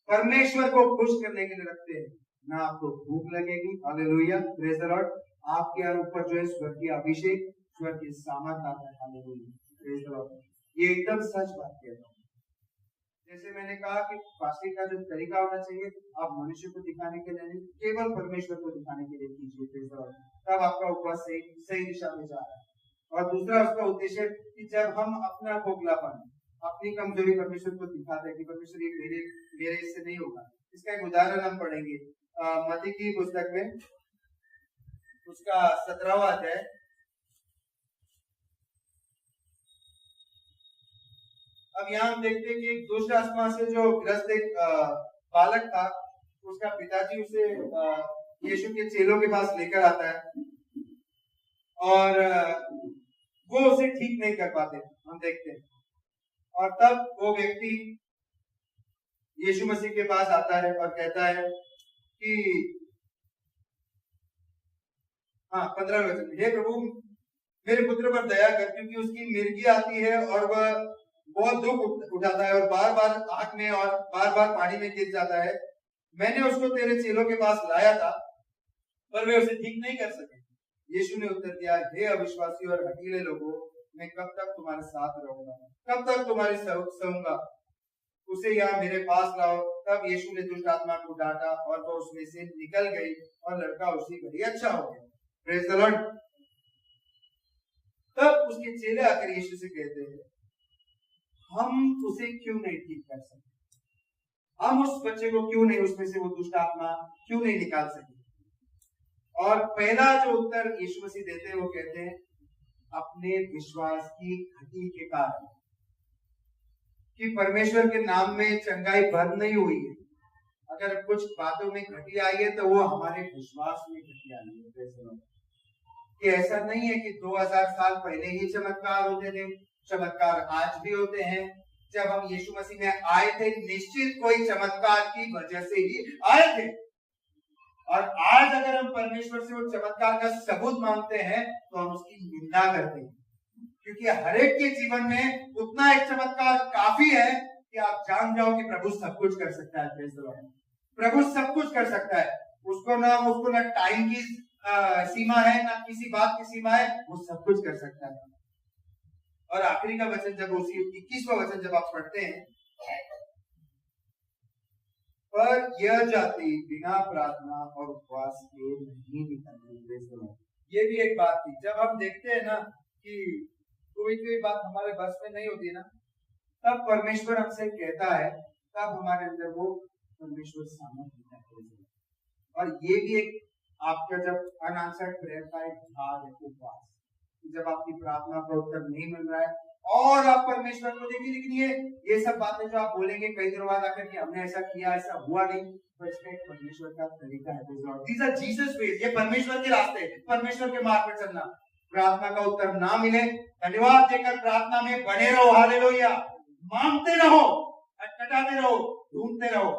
परमेश्वर को खुश करने के लिए रखते हैं, ना आपको भूख लगेगी। Hallelujah, praise the Lord. आपके ऊपर जो है स्वर्गीय अभिषेक, स्वर्गीय सामर्थ आता है। Hallelujah, praise the Lord. ये एकदम सच बात कहता हूँ। जैसे मैंने कहा कि फास्टिंग का जो तरीका होना चाहिए, आप मनुष्य को दिखाने के लिए नहीं, केवल परमेश्वर को दिखाने के लिए कीजिए, तब आपका उपवास सही दिशा में जा रहा है। और दूसरा उसका उद्देश्य कि जब हम अपना खोखलापन, अपनी कमजोरी परमेश्वर को दिखाते हैं कि परमेश्वर ये मेरे इससे नहीं होगा। इसका एक उदाहरण हम पढ़ेंगे मत्ती की पुस्तक में, उसका 17वां अध्याय। अब यहाँ हम देखते हैं कि एक दुष्ट आत्मा से जो ग्रस्त एक बालक था, उसका पिताजी उसे यीशु के चेलों के पास लेकर आता है और वो उसे ठीक नहीं कर पाते, हम देखते हैं। और तब वो व्यक्ति यीशु मसीह के पास आता है और कहता है कि 15 वचन, हे प्रभु मेरे पुत्र पर दया कर, क्योंकि उसकी मिर्गी आती है और वह बहुत दुख उठाता है और बार बार आग में और बार बार पानी में गिर जाता है। मैंने उसको तेरे चेलों के पास लाया था, पर वे उसे ठीक नहीं कर सके। यीशु ने उत्तर दिया, हे अविश्वासी और हठीले लोगों, मैं कब तक तुम्हारे साथ रहूंगा, कब तक तुम्हारे सहूंगा, उसे यहाँ मेरे पास लाओ। तब यीशु ने दुष्ट आत्मा को डांटा और वह उसमें से निकल गई और लड़का उसी घड़ी अच्छा हो गया। Praise the Lord. तब उसके चेले आकर यीशु से कहते हैं, हम उसे क्यों नहीं ठीक कर सकते, हम उस बच्चे को क्यों नहीं, उसमें से वो दुष्ट आत्मा क्यों नहीं निकाल सके। और पहला जो उत्तर यीशु मसीह देते हैं वो कहते हैं, अपने विश्वास की घटी के कारण, कि परमेश्वर के नाम में चंगाई बंद नहीं हुई है। अगर कुछ बातों में घटी आई है तो वो हमारे विश्वास में घटी आई है। कि ऐसा नहीं है कि 2000 साल पहले ही चमत्कार होते थे, चमत्कार आज भी होते हैं। जब हम यीशु मसीह में आए थे, निश्चित कोई चमत्कार की वजह से ही आए थे। और आज अगर हम परमेश्वर से वो चमत्कार का सबूत मांगते हैं तो हम उसकी निंदा करते हैं, क्योंकि हर एक के जीवन में उतना एक चमत्कार काफी है कि आप जान जाओ कि प्रभु सब कुछ कर सकता है। प्रभु सब कुछ कर सकता है, उसको ना टाइम की सीमा है, ना किसी बात की सीमा है, वो सब कुछ कर सकता है। और आखिरी का वचन जब उसी 21वां वचन जब आप पढ़ते हैं, पर यह जाति बिना प्रार्थना और उपवास के नहीं निकलती। ये भी एक बात थी। जब हम देखते हैं ना कि कोई बात हमारे बस में नहीं होती ना, तब परमेश्वर हमसे कहता है, तब हमारे अंदर वो परमेश्वर सामर्थ्य है। और ये भी एक आपका जब अनआंसर्ड प्रेयर का एक भाग है उपवास, जब आपकी प्रार्थना का उत्तर नहीं मिल रहा है और आप परमेश्वर को देखिए, लेकिन ये सब बातें जो आप बोलेंगे कई दिनों बाद आकर कि हमने ऐसा किया, ऐसा हुआ नहीं, तो इसका एक परमेश्वर का तरीका है। These are Jesus ways, ये परमेश्वर के रास्ते, परमेश्वर के मार्ग पर चलना। प्रार्थना का उत्तर ना मिले, धन्यवाद देकर प्रार्थना में बने रहो, हालेलुया, मांगते रहो, अटकटाते रहो, ढूंढते रहो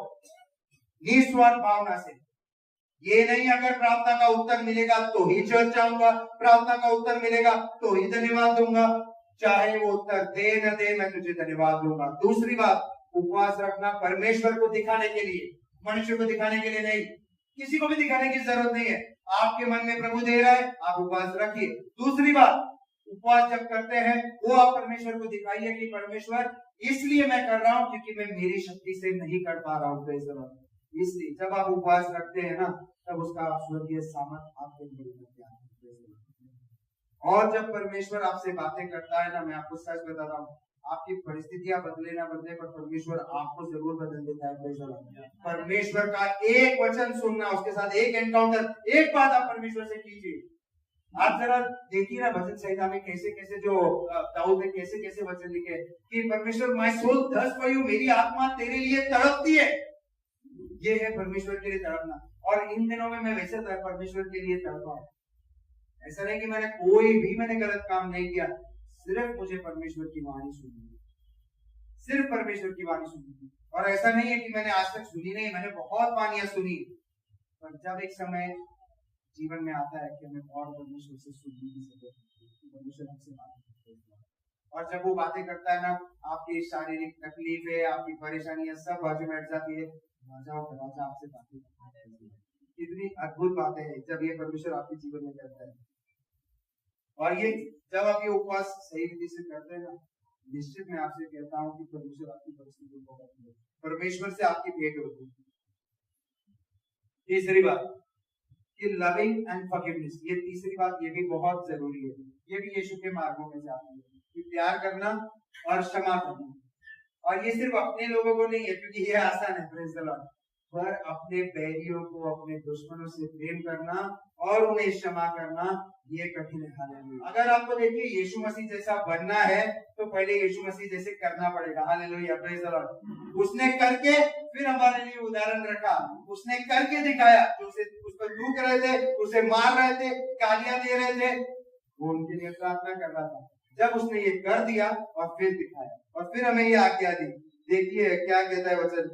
निस्वार्थ भावना से। ये नहीं अगर प्रार्थना का उत्तर मिलेगा तो ही चर्च जाऊंगा, प्रार्थना का उत्तर मिलेगा तो ही धन्यवाद दूंगा, चाहे वो उत्तर दे न दे मैं तुझे धन्यवाद दूंगा। दूसरी बात, उपवास रखना परमेश्वर को दिखाने के लिए, मनुष्य को दिखाने के लिए नहीं, किसी को भी दिखाने की जरूरत नहीं है। आपके मन में प्रभु दे रहा है, आप उपवास रखिए। दूसरी बात, उपवास जब करते हैं वो आप परमेश्वर को दिखाइए कि परमेश्वर इसलिए मैं कर रहा हूं क्योंकि मैं मेरी शक्ति से नहीं कर पा रहा हूं। इसलिए जब आप उपवास रखते हैं ना, तब उसका स्वर्गीय सामर्थ आपके अंदर। और जब परमेश्वर आपसे बातें करता है ना, मैं आपको सच बता रहा हूँ, आपकी परिस्थितियां बदले ना बदले, पर परमेश्वर आपको जरूर बदल देता है। परमेश्वर का एक वचन सुनना, उसके साथ एक एनकाउंटर, एक बात आप परमेश्वर से कीजिए। आप जरा देखिए ना भजन संहिता में कैसे कैसे जो दाऊद ने कैसे कैसे वचन लिखे कि परमेश्वर, my soul thirst for you, मेरी आत्मा तेरे लिए तड़पती है। ये है परमेश्वर के लिए तड़पना। और इन दिनों में मैं वैसे परमेश्वर के लिए तड़पा हूं। ऐसा नहीं कि मैंने गलत काम नहीं किया, सिर्फ मुझे परमेश्वर की वाणी सुनी, सिर्फ परमेश्वर की वाणी सुनी। और ऐसा नहीं है कि मैंने आज तक सुनी नहीं, मैंने बहुत वाणियां सुनी, पर जब एक समय जीवन में आता है कि हमें और परमेश्वर से सुनने की जरूरत है, परमेश्वर हमसे बात करते हैं। और जब वो बातें करता है ना, आपकी शारीरिक तकलीफें, आपकी परेशानियां सब बाजू में हट जाती है, राजा आपसे बातें करता है। कितनी अद्भुत बातें हैं जब ये परमेश्वर आपके जीवन में करता है। और ये जब आप ये उपवास सही रीति से करते हैं ना, निश्चित मैं आपसे कहता हूं कि परमेश्वर आपकी परिस्थिति को बदल देगा, परमेश्वर से आपकी भेंट होगी। तीसरी बात कि लविंग एंड फॉरगिवनेस, ये तीसरी बात ये भी बहुत जरूरी है। ये भी यीशु के मार्गों में से आती है कि प्यार करना और क्षमा करना। और ये सिर्फ अपने लोगों को नहीं है, क्योंकि ये आसान है, प्रेज़ द लॉर्ड, पर अपने बैरियों को, अपने दुश्मनों से प्रेम करना और उन्हें क्षमा करना, ये कठिन है। हालेलुया। अगर आपको देखिए यीशु मसीह जैसा बनना है तो पहले यीशु मसीह जैसे करना पड़ेगा। Hallelujah, praise the Lord. उसने करके फिर हमारे लिए उदाहरण रखा, उसने करके दिखाया। जो उस पर थूक रहे थे, उसे मार रहे थे, गालियां दे रहे थे, वो उनके लिए प्रार्थना कर रहा था। जब उसने ये कर दिया और फिर दिखाया और फिर हमें ये आज्ञा दी। देखिए क्या कहता है वचन,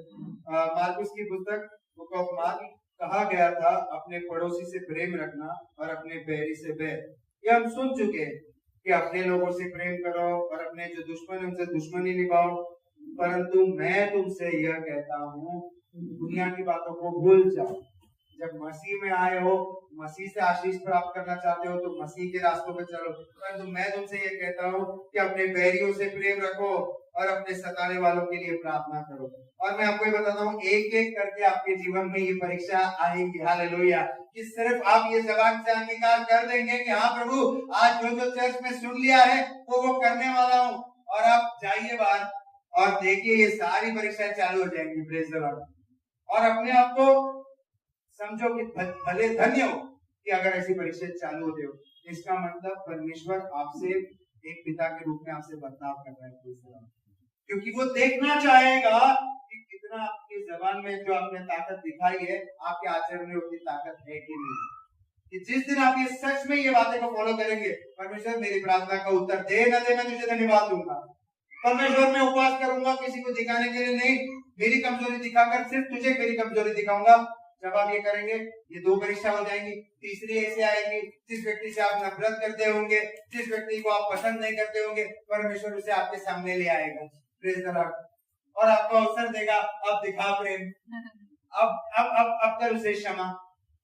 मार्कुस की पुस्तक बुक ऑफ मार्क, कहा गया था अपने पड़ोसी से प्रेम रखना और अपने बैरी से बैर। ये हम सुन चुके हैं कि अपने लोगों से प्रेम करो और अपने जो दुश्मन उनसे दुश्मनी निभाओ, परंतु मैं तुमसे यह कहता हूँ दुनिया की बातों को भूल जाओ। जब मसीह में आए हो, मसीह से आशीष प्राप्त करना चाहते हो तो मसीह के रास्तों पर चलो। परंतु मैं तुमसे ये कहता हूँ कि अपने बैरियों से प्रेम रखो और अपने सताने वालों के लिए प्रार्थना करो। और मैं आपको ये बताता हूँ, एक एक करके आपके जीवन में ये परीक्षा आएंगी। हालेलुया। कि सिर्फ आप ये जबान से अंगीकार कर देंगे कि हाँ प्रभु, आज जो जो चर्च में सुन लिया है वो करने वाला हूँ, और आप जाइए बाहर और देखिए ये सारी परीक्षाएं चालू हो जाएंगी। Praise the Lord. और अपने आप को समझो कि भले धन्य हो कि अगर ऐसी परीक्षा चालू होते हो। इसका मतलब परमेश्वर आपसे एक पिता के रूप में आपसे बर्ताव कर रहा है, क्योंकि वो देखना चाहेगा कि कितना आपकी जबान में जो आपने ताकत दिखाई है, आपके आचरण में उतनी ताकत है कि नहीं। कि जिस दिन आप ये सच में ये बातें को फॉलो करेंगे, परमेश्वर मेरी प्रार्थना का उत्तर दे न दे, मैं तुझे धन्यवाद दूंगा। परमेश्वर मैं उपवास करूंगा किसी को दिखाने के लिए नहीं, मेरी कमजोरी दिखाकर सिर्फ तुझे मेरी कमजोरी दिखाऊंगा। जब आप ये करेंगे, ये दो परीक्षा हो जाएंगी। तीसरी ऐसे आएगी, जिस व्यक्ति से आप नफरत करते होंगे, जिस व्यक्ति को आप पसंद नहीं करते होंगे, परमेश्वर उसे आपके सामने ले आएगा। Praise the Lord. और आपको अवसर देगा, अब दिखा प्रेम, अब कर उसे क्षमा।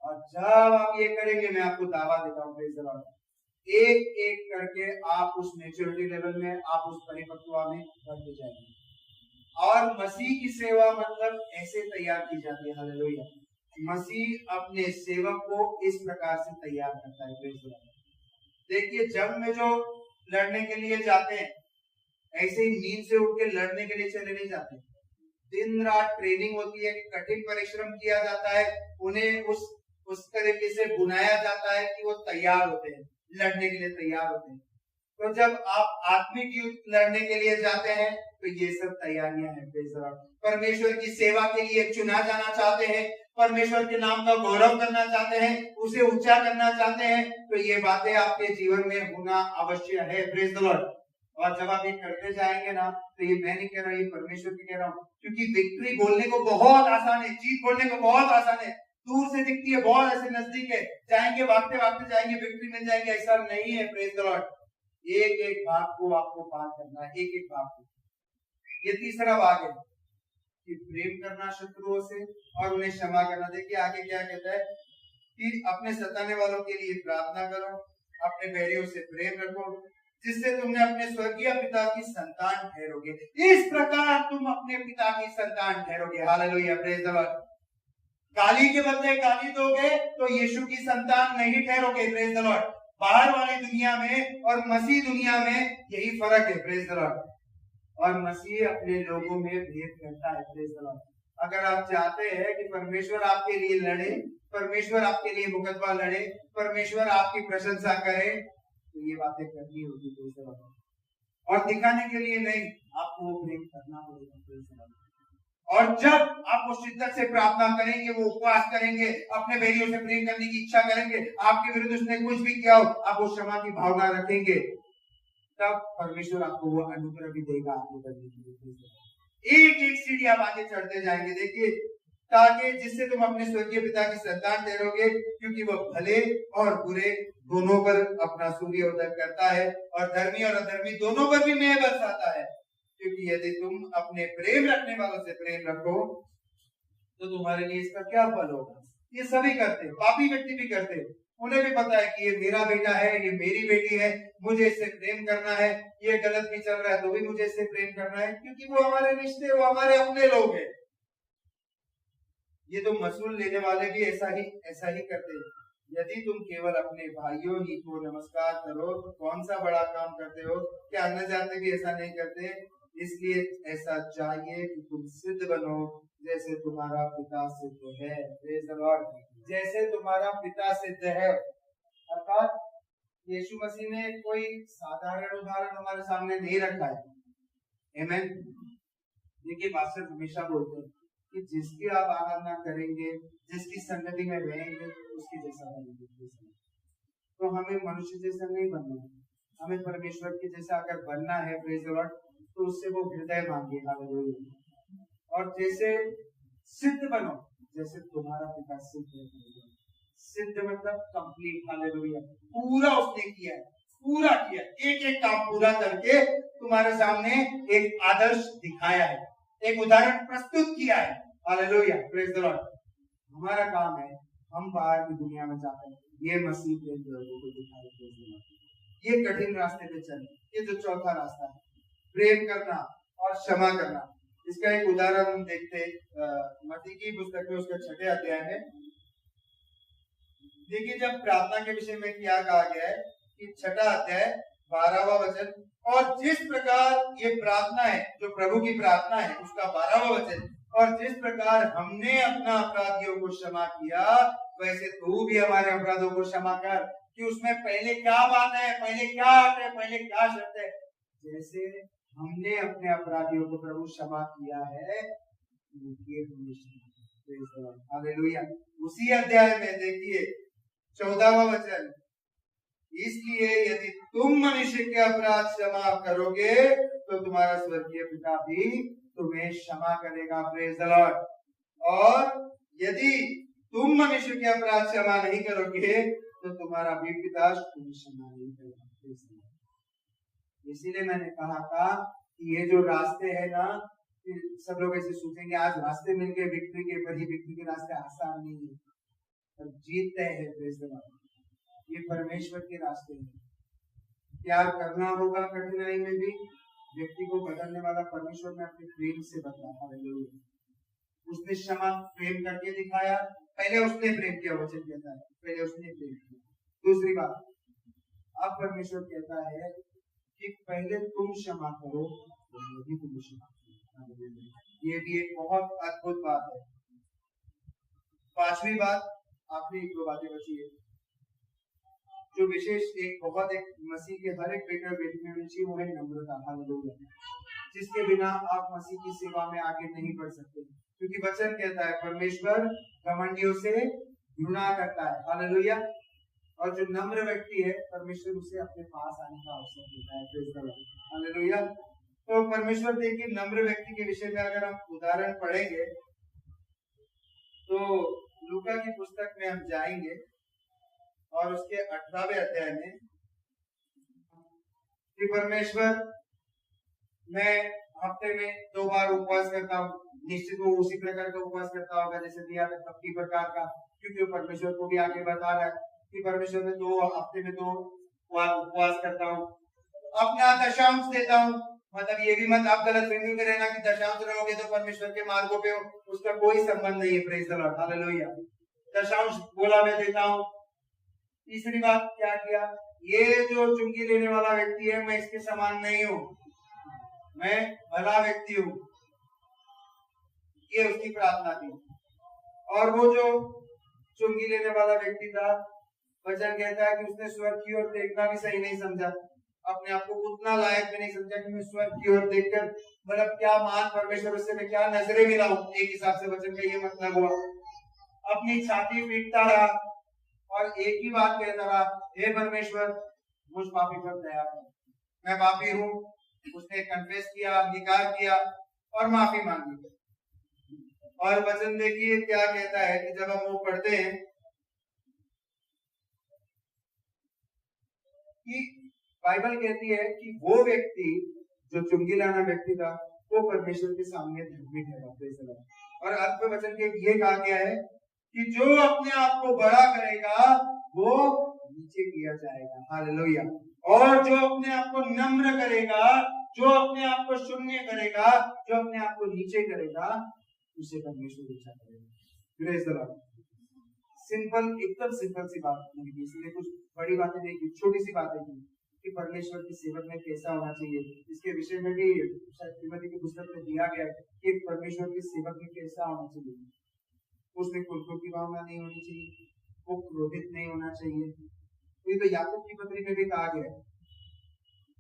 और जब आप ये करेंगे, मैं आपको दावा देता हूँ, प्रेज़ द लॉर्ड, एक एक करके आप उस मैच्योरिटी लेवल में, आप उस परिपक्वता में बढ़ते जाएंगे। और मसीह की सेवा मतलब ऐसे तैयार की जाती है। हालेलुया। मसीह अपने सेवक को इस प्रकार से तैयार करता है। देखिए, जब में जो लड़ने के लिए जाते हैं, ऐसे ही नींद से उठ के लड़ने के लिए चले नहीं जाते। दिन रात ट्रेनिंग होती है, कठिन परिश्रम किया जाता है, उन्हें उस तरीके से बुनाया जाता है कि वो तैयार होते हैं, लड़ने के लिए तैयार होते हैं। तो जब आप आत्मिक युद्ध लड़ने के लिए जाते हैं तो ये सब तैयारियां हैं। परमेश्वर की सेवा के लिए चुना जाना चाहते हैं, परमेश्वर के नाम का गौरव करना चाहते हैं, उसे ऊंचा करना चाहते हैं, तो ये बातें आपके जीवन में होना अवश्य है। Praise the Lord. और जब आप ये करते जाएंगे ना, तो ये मैं नहीं कह रहा, ये परमेश्वर की कह रहा हूँ, क्योंकि विक्ट्री बोलने को बहुत आसान है, जीत बोलने को बहुत आसान है, दूर से दिखती है, बहुत ऐसे नजदीक है, जाएंगे भागते भागते जाएंगे, विक्ट्री मिल जाएगी, ऐसा नहीं है। Praise the Lord. एक एक भाग को आपको पार करना है, एक एक भाग को। ये तीसरा भाग है कि प्रेम करना शत्रुओं से और उन्हें क्षमा करना। देखिए आगे क्या कहता है कि अपने सताने वालों के लिए प्रार्थना करो, अपने बैरियों से प्रेम रखो, जिससे तुमने अपने स्वर्गीय पिता की संतान ठहरोगे। इस प्रकार तुम अपने पिता की संतान ठहरोगे। Hallelujah, praise the Lord. गाली के बदले गाली दोगे तो यीशु की संतान नहीं ठहरोगे। Praise the Lord. बाहर वाली दुनिया में और मसीह दुनिया में यही फर्क है। Praise the Lord. और मसीह अपने लोगों में भेद करता है। Praise the Lord. अगर आप चाहते हैं कि परमेश्वर आपके लिए लड़े, परमेश्वर आपके लिए मुकदमा लड़े, परमेश्वर आपकी प्रशंसा करे, तो ये बातें करनी होगी। Praise the Lord. और दिखाने के लिए नहीं, आपको वो प्रेम करना होगा। Praise the Lord. और जब आप वो शिद्दत से प्रार्थना करेंगे, वो उपवास करेंगे, अपने बैरियों से प्रेम करने की इच्छा करेंगे, आपके विरुद्ध उसने कुछ भी किया हो, आप वो क्षमा की भावना रखेंगे, तब परमेश्वर आपको वो अनुग्रह भी देगा आगे बढ़ने के लिए। एक एक सीढ़ी आप आगे चढ़ते जाएंगे। देखिए, ताकि जिससे तुम अपने स्वर्गीय पिता की संतान ठहरोगे, क्योंकि वह भले और बुरे दोनों पर अपना सूर्योदय करता है और धर्मी और अधर्मी दोनों पर भी मेघ बरसाता है। क्योंकि यदि तुम अपने प्रेम रखने वालों से प्रेम रखो तो तुम्हारे लिए इसका क्या फल होगा। ये सभी करते हैं, पापी व्यक्ति भी करते हैं, उन्हें भी पता है कि ये मेरा बेटा है, ये मेरी बेटी है, मुझे इससे प्रेम करना है, ये गलत भी चल रहा है तो भी मुझे इससे प्रेम करना है, क्योंकि वो हमारे रिश्ते, वो हमारे अपने लोग हैं। ये तो मसूल लेने वाले भी ऐसा ही करते हैं। यदि तुम केवल अपने भाइयों ही को नमस्कार करो तो कौन सा बड़ा काम करते हो? क्या अन्य जाति भी ऐसा नहीं करते? इसलिए ऐसा चाहिए कि तुम सिद्ध बनो जैसे तुम्हारा पिता सिद्ध है। Praise the Lord. जैसे तुम्हारा पिता सिद्ध है, अर्थात यीशु मसीह ने कोई साधारण उदाहरण हमारे सामने नहीं रखा है। आमीन। देखिए पास्टर हमेशा बोलते हैं कि जिसकी आप आराधना करेंगे, जिसकी संगति में रहेंगे, उसकी जैसा बनेंगे। तो हमें मनुष्य जैसा नहीं बनना है, हमें परमेश्वर के जैसा अगर बनना है, प्रेज़ द लॉर्ड, तो उससे वो हृदय मांगे। हालेलुया। और जैसे सिद्ध बनो जैसे तुम्हारा पिता सिद्ध है। सिद्ध मतलब कंप्लीट। हालेलुया। पूरा उसने किया है, पूरा किया, एक एक काम पूरा करके तुम्हारे सामने एक आदर्श दिखाया है, एक उदाहरण प्रस्तुत किया है। हालेलुया। Praise the Lord. हमारा काम है हम बाहर की दुनिया में जाकर ये मसीह प्रेम लोगों को दिखाए, ये कठिन रास्ते पे चले। ये जो चौथा रास्ता है, प्रेम करना और क्षमा करना, इसका एक उदाहरण हम देखते मत्ती की पुस्तक में उसका 6 अध्याय में। देखिए जब प्रार्थना के विषय में क्या कहा गया है कि 6 अध्याय 12वां वचन, और जिस प्रकार ये प्रार्थना है जो प्रभु की प्रार्थना है उसका 12वां वचन, और जिस प्रकार हमने अपना अपराधियों को क्षमा किया वैसे तू भी हमारे अपराधों को क्षमा कर। कि उसमें पहले क्या बात है, पहले क्या अर्थ है, पहले क्या शर्त है? जैसे हमने अपने अपराधियों को प्रभु क्षमा किया है, हालेलुया। उसी अध्याय में देखिए 14वां वचन, इसलिए यदि तुम मनुष्य के अपराध क्षमा करोगे तो तुम्हारा स्वर्गीय पिता भी तुम्हें क्षमा करेगा। Praise the Lord. और यदि तुम मनुष्य के अपराध क्षमा नहीं करोगे तो तुम्हारा भी पिता तुम्हें क्षमा नहीं करेगा। इसीलिए मैंने कहा था कि ये जो रास्ते हैं ना, सब लोग ऐसे सोचेंगे आज रास्ते मिल गए विक्ट्री के, पर ही विक्ट्री के रास्ते आसान नहीं है, पर जीतते हैं। Praise the Lord. ये परमेश्वर के रास्ते हैं। प्यार करना होगा कठिनाई में भी। व्यक्ति को बदलने वाला परमेश्वर ने अपने प्रेम से बदला। हालेलुया। उसने क्षमा प्रेम करके दिखाया। पहले उसने प्रेम किया, वचन कहता है पहले उसने प्रेम किया। दूसरी बात, अब परमेश्वर कहता है कि पहले तुम क्षमा करो तो भी तुम क्षमा करो। ये भी एक बहुत अद्भुत बात है। पांचवी बात, आखिरी 2 बातें बची है जो विशेष एक मसीह के हर एक बेटे और बेटी में होनी चाहिए, वो है नम्रता। हालेलुया। जिसके बिना आप मसीह की सेवा में आगे नहीं बढ़ सकते, क्योंकि वचन कहता है परमेश्वर घमंडियों से घृणा करता है। हालेलुया। और जो नम्र व्यक्ति है परमेश्वर उसे अपने पास आने का अवसर देता है। Praise the Lord. हालेलुया। तो परमेश्वर देखिए नम्र व्यक्ति के विषय में अगर हम उदाहरण पढ़ेंगे तो लूका की पुस्तक में हम जाएंगे और उसके 18वें अध्याय में कि परमेश्वर, मैं हफ्ते में 2 बार उपवास करता हूँ, निश्चित वो उसी प्रकार का उपवास करता होगा जैसे दिया था तब की प्रकार का, क्योंकि परमेश्वर को भी आगे बता रहा है कि परमेश्वर में 2 हफ्ते में 2 उपवास करता हूँ, अपना दशांश देता हूँ। मतलब ये भी मत आप गलत फहमी में रहना कि दशांश रहोगे तो परमेश्वर के मार्गों पे हो, उसका कोई संबंध नहीं है। Praise the Lord. हालेलुया। दशांश बोला मैं देता हूँ। तीसरी बात क्या किया, ये जो चुंगी लेने वाला व्यक्ति है मैं इसके समान नहीं हूँ, मैं भला व्यक्ति हूँ, ये उसकी प्रार्थना थी। और वो जो चुंगी लेने वाला व्यक्ति था, वचन कहता है कि उसने स्वर्ग की ओर देखना भी सही नहीं समझा, अपने आप को उतना लायक भी नहीं समझा कि मैं स्वर्ग की ओर देखकर मतलब क्या महान परमेश्वर उससे मैं क्या नजरें मिलाऊं। एक हिसाब से वचन का ये मतलब हुआ, अपनी छाती पीटता रहा और एक ही बात कहता रहा, हे परमेश्वर मुझ पापी पर दया कर, मैं पापी हूँ। उसने कन्फेस किया, अंगीकार किया और माफी मांगी। और वचन देखिए क्या कहता है कि जब हम वो पढ़ते हैं कि बाइबल कहती है कि वो व्यक्ति जो चुंगी लाना व्यक्ति था वो परमेश्वर के सामने धर्मी ठहरा। और अंत में वचन के ये कहा गया है कि जो अपने आप को बड़ा करेगा वो नीचे किया जाएगा। हालेलुया। और जो अपने आप को नम्र करेगा, जो अपने आप को शून्य करेगा, जो अपने आप को नीचे करेगा, उसे परमेश्वर ऊंचा करेगा। Praise the Lord. सिंपल, एकदम सिंपल सी बात नहीं की, इसलिए कुछ बड़ी बातें नहीं की, छोटी सी बातें की कि परमेश्वर की सेवक में कैसा होना चाहिए। इसके विषय में भी शायद तिमोथी की पुस्तक में दिया गया है कि परमेश्वर की सेवक में कैसा होना चाहिए। उसमें कुलकुल की भावना नहीं होनी चाहिए, वो क्रोधित नहीं होना चाहिए। ये तो याकूब की पत्री में भी कहा गया है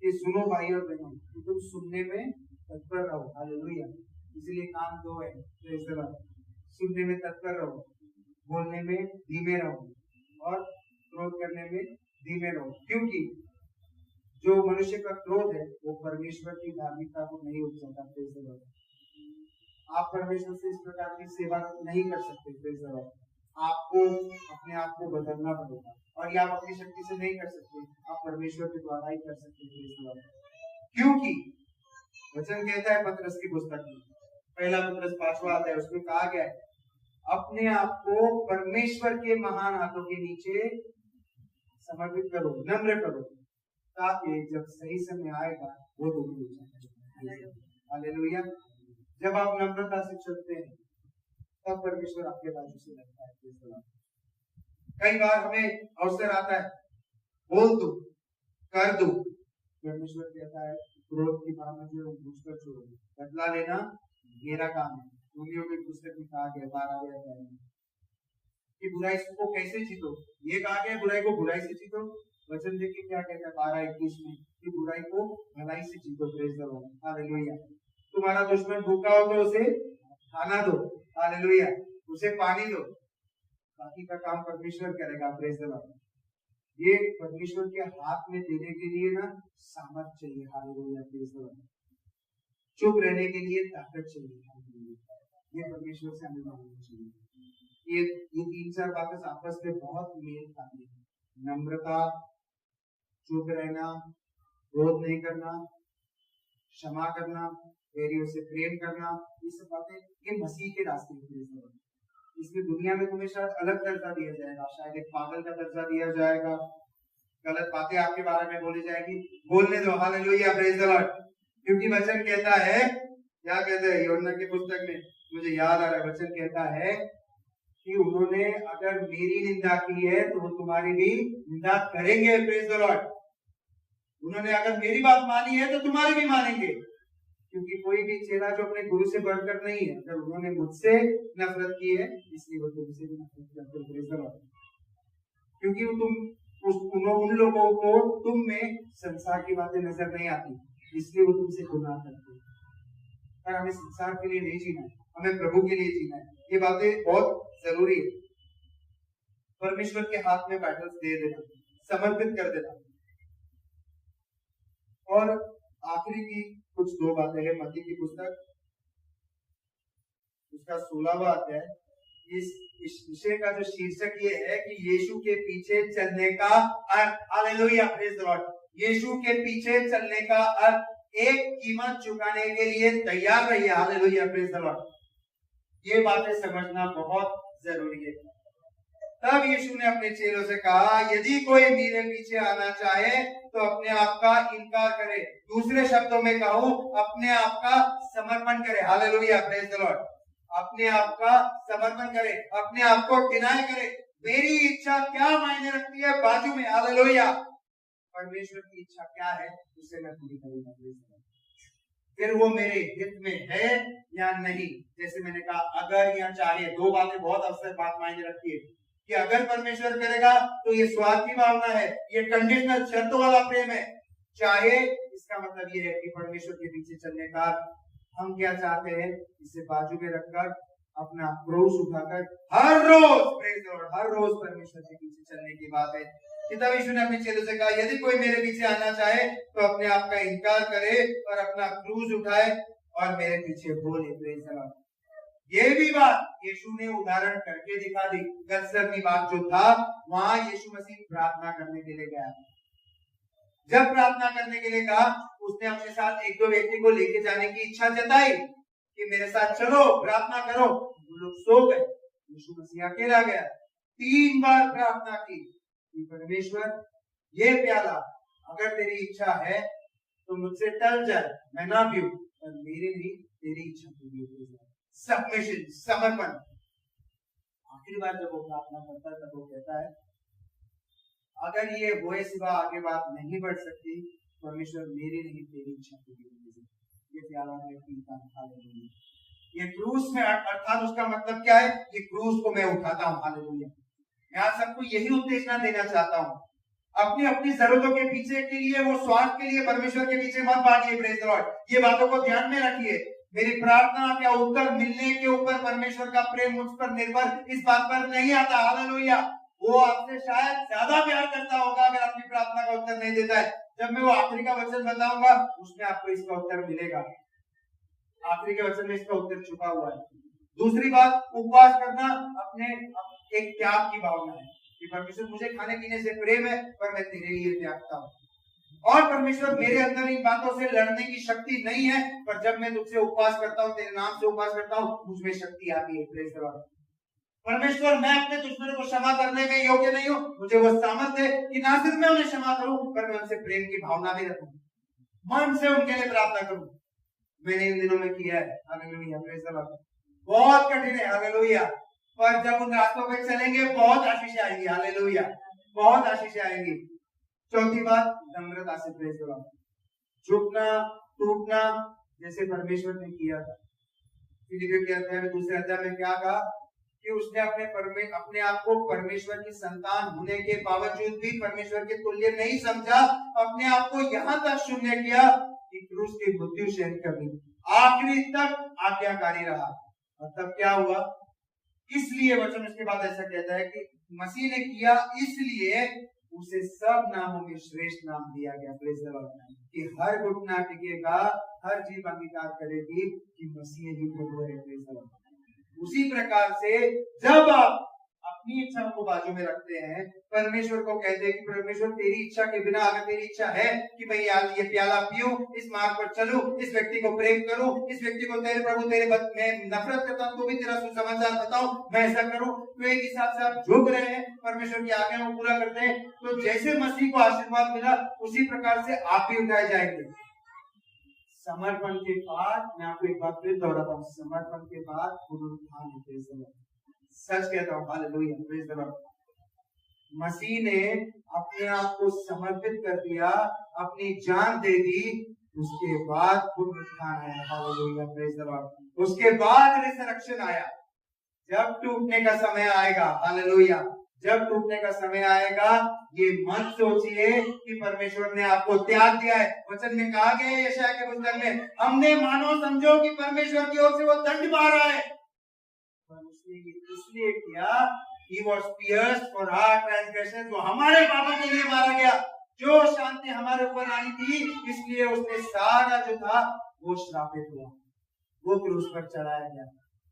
कि सुनो भाई और बहनों, कि तुम सुनने में तत्पर रहो। हालेलुया। इसलिए काम दो है, सुनने में तत्पर रहो, बोलने में धीमे रहो और क्रोध करने में धीमे रहो, क्योंकि जो मनुष्य का क्रोध है वो परमेश्वर की धार्मिकता को नहीं उठाता। आप परमेश्वर से इस प्रकार की सेवा नहीं कर सकते। आपको अपने आप को बदलना पड़ेगा, और ये आप अपनी शक्ति से नहीं कर सकते, आप परमेश्वर के द्वारा ही कर सकते हैं। क्योंकि वचन कहता है पतरस की पुस्तक में, पहला पतरस 5वां अध्याय, उसमें कहा गया है अपने आप को परमेश्वर के महान हाथों के नीचे समर्पित करो, नम्र करो, ताकि जब सही समय आएगा वो तुम्हें ऊंचा करेगा। हालेलुया। जब आप नम्रता से चलते हैं तब परमेश्वर आपके बाजू से लगता है। कई बार हमें अवसर आता है, बोल दो, कर दो, परमेश्वर कहता है क्रोध की भावना जो मुझ पर छोड़ो, बदला लेना मेरा काम है। रोमियो की पुस्तक में कहा गया 12वें अध्याय में कि बुराई को कैसे जीतो। ये कहा गया बुराई को बुराई से जीतो। वचन देखिए क्या कहता है 12:21 में कि बुराई को भलाई से जीतो। Praise the Lord. हालेलुया। तुम्हारा दुश्मन भूखा हो तो उसे खाना दो। हालेलुया। उसे पानी दो, बाकी का काम परमेश्वर करेगा। Praise the Lord. ये परमेश्वर के हाथ में देने के लिए ना सामर्थ चाहिए। हालेलुया। Praise the Lord. चुप रहने के लिए ताकत चाहिए। हालेलुया। ये परमेश्वर से हमें मांगना चाहिए। ये 3-4 बातें आपस में बहुत मेल खाती है। नम्रता, चुप रहना, क्रोध नहीं करना, क्षमा करना, वैरियों से प्रेम करना, ये सब बातें ये मसीह के रास्ते में। इसमें दुनिया में तुम्हें शायद अलग दर्जा दिया जाएगा, शायद एक पागल का दर्जा दिया जाएगा, गलत बातें आपके बारे में बोली जाएगी, बोलने दो। हालेलुया। Praise the Lord. क्योंकि वचन कहता है, क्या कहते हैं यूहन्ना की पुस्तक में, मुझे याद आ रहा है, वचन कहता है कि उन्होंने अगर मेरी निंदा की है तो वो तुम्हारी भी निंदा करेंगे। Praise the Lord. उन्होंने अगर मेरी बात मानी है तो तुम्हारी भी मानेंगे, क्योंकि कोई भी चेला जो अपने गुरु से बढ़कर नहीं है। अगर उन्होंने मुझसे नफरत की है इसलिए वो तुमसे भी नफरत करते हैं। Praise the Lord. क्योंकि उन लोगों को तुम में संसार की बातें नजर नहीं आती, इसलिए वो तुमसे गुनाह करते हैं। पर हमें संसार के लिए नहीं जीना है, हमें प्रभु के लिए जीना है। ये बातें बहुत जरूरी है। परमेश्वर के हाथ में बैटल्स दे देना, समर्पित कर देना। और आखिरी की कुछ 2 बातें हैं। मत्ती की पुस्तक उसका 16वां अध्याय, इस विषय का जो शीर्षक ये है कि यीशु के पीछे चलने का अर्थ। हालेलुया। Praise the Lord. यीशु के पीछे चलने का अर्थ एक कीमत चुकाने के लिए तैयार रहिए। हालेलुया। Praise the Lord. ये बातें समझना बहुत जरूरी है। तब यीशु ने अपने चेलों से कहा, यदि कोई मेरे पीछे आना चाहे तो अपने आप का इनकार करे। दूसरे शब्दों में कहूं, अपने आप का समर्पण करे। हालेलुया। Praise the Lord. अपने आप का समर्पण करे, अपने आप को डिनाई करे। मेरी इच्छा क्या मायने रखती है बाजू में। हालेलुया। परमेश्वर की इच्छा क्या है उसे मैं पूरी करूंगा। फिर वो मेरे हित में है या नहीं। जैसे मैंने कहा, अगर या चाहे, 2 बातें बहुत अवसर बात मायने रखती है कि अगर परमेश्वर करेगा तो ये स्वार्थ की भावना है, ये कंडीशनल शर्तों वाला प्रेम है। चाहे इसका मतलब ये है कि परमेश्वर के पीछे चलने का हम क्या चाहते हैं, इसे बाजू में रखकर अपना क्रूस उठाकर हर रोज, प्रेज द लॉर्ड, हर रोज परमेश्वर के पीछे चलने की बात है। तब यीशु ने अपने चेलों से कहा, यदि कोई मेरे पीछे आना चाहे तो अपने आप का इनकार करे और अपना क्रूस उठाए और मेरे पीछे बोले। Praise the Lord. ये भी बात यीशु ने उदाहरण करके दिखा दी। गत्समनी बाग जो था, वहां यीशु मसीह प्रार्थना करने के लिए गया। जब प्रार्थना करने के लिए कहा, उसने अपने साथ 1-2 व्यक्ति को लेके जाने की इच्छा जताई कि मेरे साथ चलो प्रार्थना करो। वो लोग सो गए। यीशु मसीह अकेला गया, 3 बार प्रार्थना की कि परमेश्वर ये प्याला अगर तेरी इच्छा है तो मुझसे टल जाए, मैं ना पीऊं, पर मेरी नहीं तेरी इच्छा पूरी हो। सबमिशन, समर्पण। आखिरी बार जब वो प्रार्थना करता है तब वो कहता है अगर ये हुए सिवा आगे बात नहीं बढ़ सकती, परमेश्वर मेरी नहीं तेरी इच्छा पूरी हो। ये प्याला मैं पीता हूं। ये क्रूस में, अर्थात उसका मतलब क्या है, ये क्रूस को मैं उठाता हूं। हालेलुया। मैं आज सबको यही उत्तेजना देना चाहता हूं, अपनी अपनी जरूरतों के पीछे के लिए, वो स्वार्थ के लिए परमेश्वर के पीछे मत भागिए। Praise the Lord. ये बातों को ध्यान में रखिए। मेरी प्रार्थना का उत्तर मिलने के ऊपर परमेश्वर का प्रेम मुझ पर निर्भर इस बात पर नहीं आता। हालेलुया। वो आपसे शायद ज्यादा प्यार करता होगा अगर आपकी प्रार्थना का उत्तर नहीं देता है। जब मैं वो आखिरी का वचन बताऊंगा उसमें आपको इसका उत्तर मिलेगा। आखिरी के वचन में इसका उत्तर छुपा हुआ है। दूसरी बात, उपवास करना अपने एक त्याग की भावना है कि परमेश्वर मुझे खाने पीने से प्रेम है पर मैं तेरे लिए त्यागता हूँ, और परमेश्वर मेरे अंदर इन बातों से लड़ने की शक्ति नहीं है, पर जब मैं तुझसे उपवास करता हूँ, तेरे नाम से उपवास करता हूँ, मुझमें शक्ति आती है। Praise the Lord. परमेश्वर मैं अपने दुश्मनों को क्षमा करने में योग्य नहीं हूँ, मुझे वो सामर्थ्य है कि ना सिर्फ मैं उन्हें क्षमा करूं पर मैं उनसे प्रेम की भावना भी रखूं, मन से उनके लिए प्रार्थना करूं। मैंने इन दिनों में किया है। हालेलुया। Praise the Lord. बहुत कठिन है। हालेलुया। पर जब उन रास्तों पे चलेंगे बहुत आशीष आएंगी। हालेलुया। बहुत आशीष आएंगी। चौथी बात, नम्रता से। Praise the Lord. झुकना, टूटना जैसे परमेश्वर ने किया था। फिलिपियों के अध्याय में, दूसरे अध्याय में क्या कहा कि उसने अपने आप को परमेश्वर की संतान होने के बावजूद भी परमेश्वर के तुल्य नहीं समझा, अपने आप को यहाँ तक शून्य किया कि क्रूस की मृत्यु सहन करनी, आखिरी तक आज्ञाकारी रहा। और तब क्या हुआ, इसलिए वचन उसके बाद ऐसा कहता है कि मसीह ने किया इसलिए उसे सब नामों में श्रेष्ठ नाम दिया गया। Praise the Lord. कि हर घुटना टिकेगा, हर जीभ अंगीकार करेगी कि मसीह ही प्रभु है। Praise the Lord. उसी प्रकार से जब आप अपनी इच्छाओं को बाजू में रखते हैं, परमेश्वर को कहते हैं कि परमेश्वर तेरी इच्छा के बिना, अगर तेरी इच्छा है कि मैं ये प्याला पीऊं, इस मार्ग पर चलूं, इस व्यक्ति को प्रेम करूं, इस व्यक्ति को तेरे प्रभु तेरे मैं नफरत करता हूं तो भी तेरा सुसमाचार बताऊं, मैं ऐसा करूं, तो एक हिसाब से आप झुक रहे हैं, परमेश्वर की आज्ञा को पूरा करते हैं। तो जैसे मसीह को आशीर्वाद मिला उसी प्रकार से आप भी उठाए जाएंगे। समर्पण के बाद, मैं आपको एक बात फिर दोहराता हूँ, समर्पण के बाद पुनरुत्थान है। सच कहता हूँ। हालेलुया। Praise the Lord. मसीह ने अपने आप को समर्पित कर दिया, अपनी जान दे दी, उसके बाद पुनरुत्थान आया। हालेलुया। Praise the Lord. उसके बाद रिसरेक्शन आया। जब टूटने का समय आएगा, हालेलुया, जब टूटने का समय आएगा, ये मत सोचिए कि परमेश्वर ने आपको त्याग दिया है। वचन में कहा गया है यशायाह के पुस्तक में, हमने मानो समझो कि परमेश्वर की ओर से वो दंड पा रहा है, पर उसने ये इसलिए किया, he was pierced for our transgressions, वो हमारे पापों के लिए मारा गया। जो शांति हमारे ऊपर आनी थी, इसलिए उसने सारा जो था वो श्रापित हुआ, वो क्रूस पर चढ़ाया गया।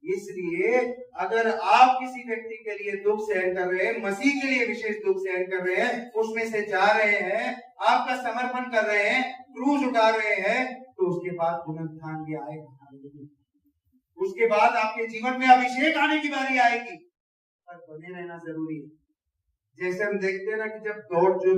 इसलिए अगर आप किसी व्यक्ति के लिए दुख सहन कर रहे हैं, मसीह के लिए विशेष दुख सहन कर रहे हैं, उसमें से जा रहे हैं, आपका समर्पण कर रहे हैं, क्रूस उठा रहे हैं, तो उसके बाद पुनरुत्थान भी आएगा। उसके बाद आपके जीवन में अभिषेक आने की बारी आएगी, पर बने रहना जरूरी है। जैसे हम देखते हैं ना कि जब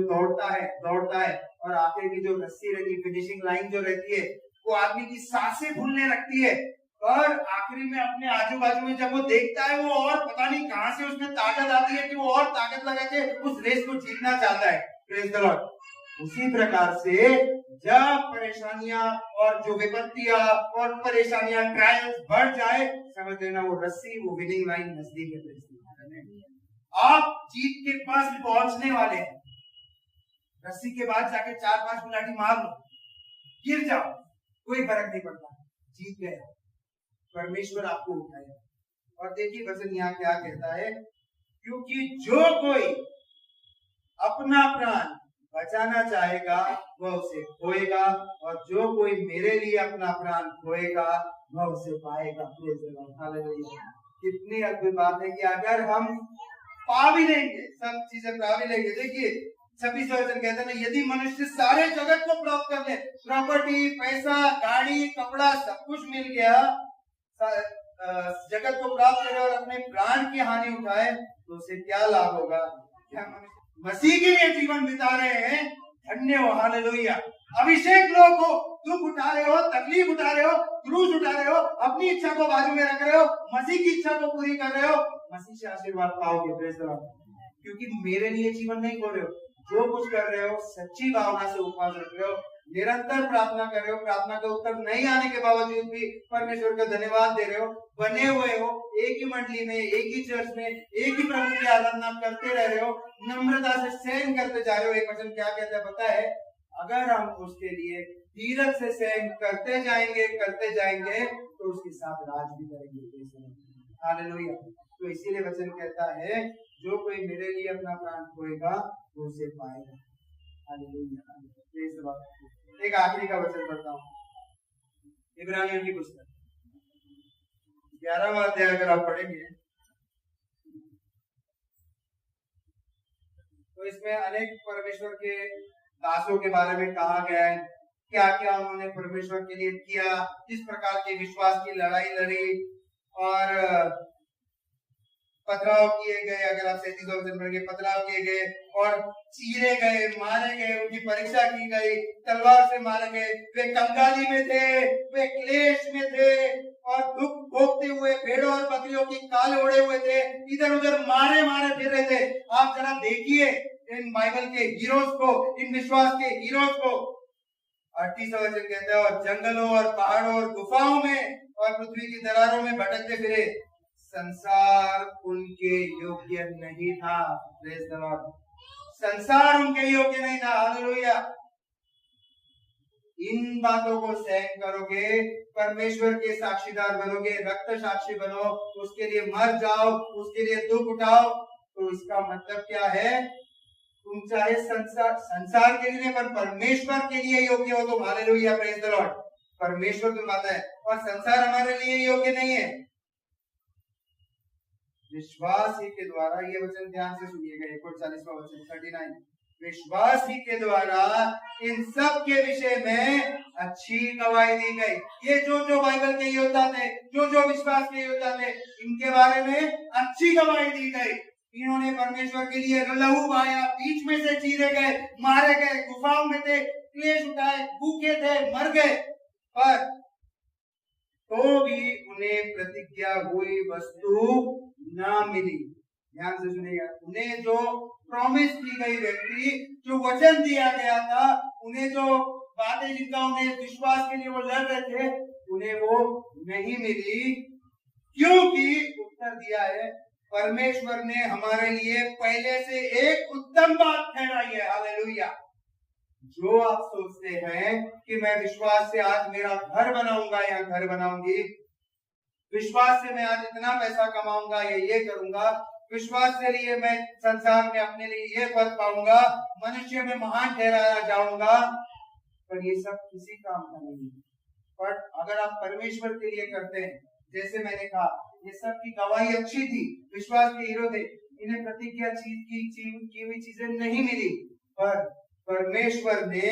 दौड़ता है और आगे की जो रस्सी रहती, फिनिशिंग लाइन जो रहती है, वो आदमी की सांसें फूलने लगती है, और आखिरी में अपने आजू बाजू में जब वो देखता है, वो और पता नहीं कहां से उसमें ताकत आती है कि वो और ताकत लगा के उस रेस को जीतना चाहता है। Praise the Lord. उसी प्रकार से जब परेशानियां और जो विपत्तियां और परेशानियां, ट्रायल्स बढ़ जाए, समझ लेना वो रस्सी, वो विनिंग लाइन नजदीक है। आप जीत के पास पहुंचने वाले हैं। रस्सी के बाद जाके 4-5 गुलाटी मार लो, गिर जाओ, कोई फर्क नहीं पड़ता, जीत गए। परमेश्वर आपको उठाएगा। और देखिए वचन यहाँ क्या कहता है, क्योंकि जो कोई अपना प्राण बचाना चाहेगा वह उसे खोएगा, और जो कोई मेरे लिए अपना प्राण खोएगा वह उसे पाएगा। हालेलुया। कितनी अद्भुत बात है कि अगर हम पा भी लेंगे, सब चीजें पा भी लेंगे। देखिए 26 वचन कहते हैं ना, यदि मनुष्य सारे जगत को प्राप्त कर ले, प्रॉपर्टी, पैसा, गाड़ी, कपड़ा, सब कुछ मिल गया, जगत को प्राप्त करे और अपने प्राण की हानि उठाए तो उसे क्या लाभ होगा? क्या मसीह के लिए जीवन बिता रहे हैं, धन्य हो, हालेलुया। अभिषेक लोग हो, दुख उठा रहे हो, तकलीफ उठा रहे हो, क्रूस उठा रहे हो, अपनी इच्छा को बाजू में रख रहे हो, मसीह की इच्छा को पूरी कर रहे हो, मसीह से आशीर्वाद पाओगे। Praise the Lord. क्योंकि मेरे लिए जीवन नहीं खो रहे हो, जो कुछ कर रहे हो सच्ची भावना से उपवास रख रहे हो, निरंतर प्रार्थना कर रहे हो, प्रार्थना का उत्तर नहीं आने के बावजूद भी परमेश्वर का धन्यवाद दे रहे हो, बने हुए हो, एक ही मंडली में, एक ही चर्च में, एक ही प्रभु की आराधना करते रह रहे हो, नम्रता से सहन करते जा रहे हो। एक वचन क्या कहता है पता है? अगर हम उसके लिए धीरज से सहन करते जाएंगे तो उसके साथ राज भी करेंगे। हालेलुया। तो इसीलिए वचन कहता है जो कोई मेरे लिए अपना प्राण खोएगा वो उसे पाएगा। हालेलुया। Praise the Lord. एक आखिरी का वचन पढ़ता हूँ, इब्रानियों की पुस्तक 11वां अध्याय अगर आप पढ़ेंगे तो इसमें अनेक परमेश्वर के दासों के बारे में कहा गया है, क्या क्या उन्होंने परमेश्वर के लिए किया, किस प्रकार के विश्वास की लड़ाई लड़ी और पथराव किए गए। अगर आप 37 वचन पढ़ेंगे, पथराव किए गए और चीरे गए, मारे गए, उनकी परीक्षा की गई, तलवार से मारे गए, वे कंगाली में थे, वे क्लेश में थे और दुख भोगते हुए भेड़ों और बकरियों की काल ओढ़े हुए थे, इधर उधर मारे फिर रहे थे। आप जरा देखिए इन बाइबल के हीरोज को, इन विश्वास के हीरोज को। 38वां वचन कहता है और जंगलों और पहाड़ों और गुफाओं में और पृथ्वी की दरारों में भटकते फिरे, संसार उनके योग्य नहीं था। Praise the Lord. संसार उनके योग्य नहीं था। हालेलुया। इन बातों को सहन करोगे, परमेश्वर के साक्षीदार बनोगे, रक्त साक्षी बनो, उसके लिए मर जाओ, उसके लिए दुख उठाओ, तो इसका मतलब क्या है? तुम चाहे संसार के लिए पर परमेश्वर के लिए योग्य हो तो हालेलुया। Praise the Lord. परमेश्वर तो बात है और संसार हमारे लिए योग्य नहीं है। विश्वास ही के द्वारा, ये वचन ध्यान से सुनिएगा, 41वां वचन 39, विश्वास ही के द्वारा इन सब के विषय में अच्छी गवाही दी गई। ये जो बाइबल के योद्धा थे, जो विश्वास के योद्धा थे, इनके बारे में अच्छी गवाही दी गई। इन्होंने परमेश्वर के लिए लहू बहाया, बीच में से चीरे गए, मारे गए, गुफाओं में थे, क्लेश उठाए, भूखे थे, मर गए, पर तो भी उन्हें प्रतिज्ञा हुई वस्तु ना मिली। ध्यान से सुनिएगा, उन्हें जो प्रॉमिस की गई व्यक्ति, जो वचन दिया गया था, उन्हें जो बातें जिनका उन्हें विश्वास के लिए वो लड़ रहे थे, उन्हें वो नहीं मिली। क्योंकि उत्तर दिया है परमेश्वर ने हमारे लिए पहले से एक उत्तम बात ठहराई है। हालेलुया। जो आप सोचते हैं कि मैं विश्वास से आज मेरा घर बनाऊंगा या घर बनाऊंगी, विश्वास से मैं आज इतना पैसा कमाऊंगा या ये करूंगा, विश्वास से लिए मैं संसार में अपने लिए ये पद पाऊंगा, मनुष्य में महान ठहराया जाऊंगा, पर ये सब किसी काम का नहीं है। पर अगर आप परमेश्वर के लिए करते हैं, जैसे मैंने कहा, ये सब की गवाही अच्छी थी, विश्वास के हीरो थे, इन्हें प्रतिज्ञा की हुई चीजें नहीं मिली, पर परमेश्वर ने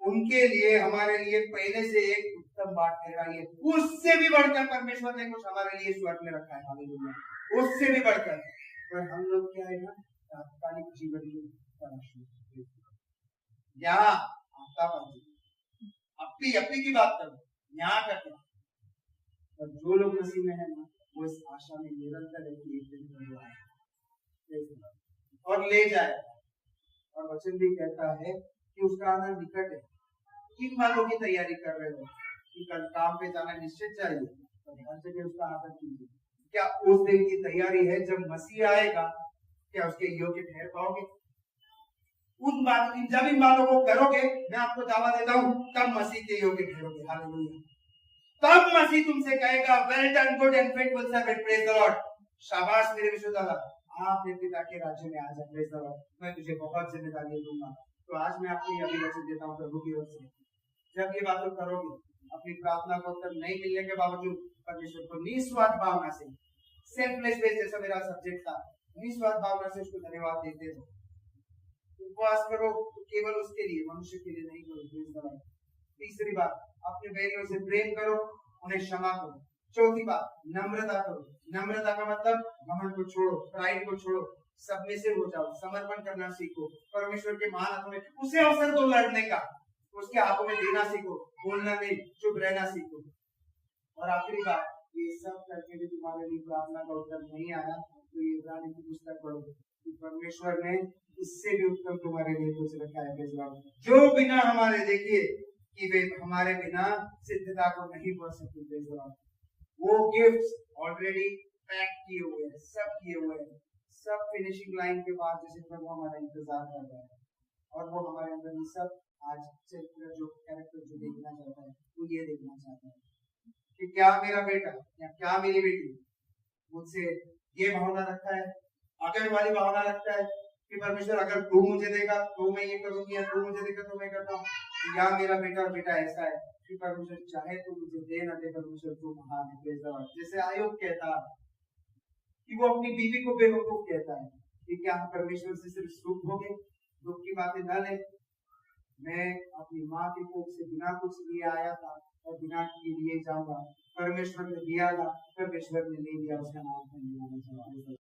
उनके लिए, हमारे लिए पहले से एक उत्तम बात ठहराई है। उससे भी बढ़कर परमेश्वर ने कुछ हमारे लिए स्वर्ग में रखा है। हालेलुया। उससे भी बढ़कर। पर हम लोग क्या है ना, तात्कालिक जीवन में यहाँ अपनी की बात करो, यहाँ करते, और जो लोग मसीह में है ना, वो इस आशा में निरंतर है कि एक दिन वो आए और ले जाए। और वचन भी कहता है कि उसका आना निकट है। किन बातों की तैयारी कर रहे हो कि कल काम पे जाना निश्चित चाहिए, तो हर जगह उसका आदर कीजिए। क्या उस दिन की तैयारी है जब मसीह आएगा, क्या उसके योग्य ठहर पाओगे? जब इन बातों को करोगे, मैं आपको दावा देता हूँ, तब मसीह के योग्य ठहरोगे। हालेलुया। तब मसीह तुमसे कहेगा, well done good and faithful servant, praise the Lord. शाबाश मेरे विश्वदाता, आप मेरे पिता के राज्य में आ जाए, प्रेज द लॉर्ड। मैं तुझे बहुत जिम्मेदारी दूंगा। तो आज मैं आपको ये अभिवचन देता हूँ प्रभु की ओर से, जब ये बातें करोगे, अपनी प्रार्थना को उत्तर नहीं मिलने के बावजूद परमेश्वर को निस्वार्थ भावना से, सेल्फलेस बेस जैसा मेरा सब्जेक्ट था, निस्वार्थ भावना से उसको धन्यवाद देते हो। उपवास करो तो केवल उसके लिए, मनुष्य के लिए नहीं करो। तीसरी बात, अपने बैरियों से प्रेम करो, उन्हें क्षमा करो। चौथी बात, नम्रता करो। नम्रता का मतलब घमंड को छोड़ो, प्राइड को छोड़ो, सबमिसिव हो जाओ, समर्पण करना सीखो, परमेश्वर के महान हाथों में उसे अवसर दो लड़ने का, उसके हाथों में देना सीखो, बोलना नहीं, चुप रहना सीखो। और आखिरी बात, ये सब करके भी तुम्हारे लिए प्रार्थना का उत्तर नहीं आया तो ये इब्रानी की पुस्तक पढ़ो कि परमेश्वर ने इससे भी उत्तम तुम्हारे लिए कुछ रखा है। जो बिना हमारे, देखिए कि वे हमारे बिना सिद्धता को नहीं पढ़ सकते, वो गिफ्ट्स ऑलरेडी पैक किए हुए हैं, सब किए हुए हैं, सब फिनिशिंग लाइन के बाद जैसे प्रभु हमारा इंतजार कर रहा है, और वो हमारे अंदर ये सब आज चरित्र जो कैरेक्टर जो देखना चाहता है वो ये देखना चाहता है कि क्या मेरा बेटा या क्या मेरी बेटी मुझसे ये भावना रखता है, आगे वाली भावना रखता है कि परमेश्वर अगर तू मुझे देगा तो मैं ये करूंगी, या तू मुझे देगा तो मैं करता हूँ, या मेरा बेटा और बेटा ऐसा है कि परमेश्वर चाहे तो मुझे दे ना दे, परमेश्वर तू महान है। जैसे आयोग कहता कि वो अपनी बीवी को बेवकूफ कहता है कि क्या हम परमेश्वर से सिर्फ सुख हो गए, दुख की बातें न ले। मैं अपनी माँ के कोख से बिना कुछ लिए आया था और बिना लिए जाऊंगा, परमेश्वर ने दिया था, परमेश्वर ने नहीं दिया, उसका नाम है।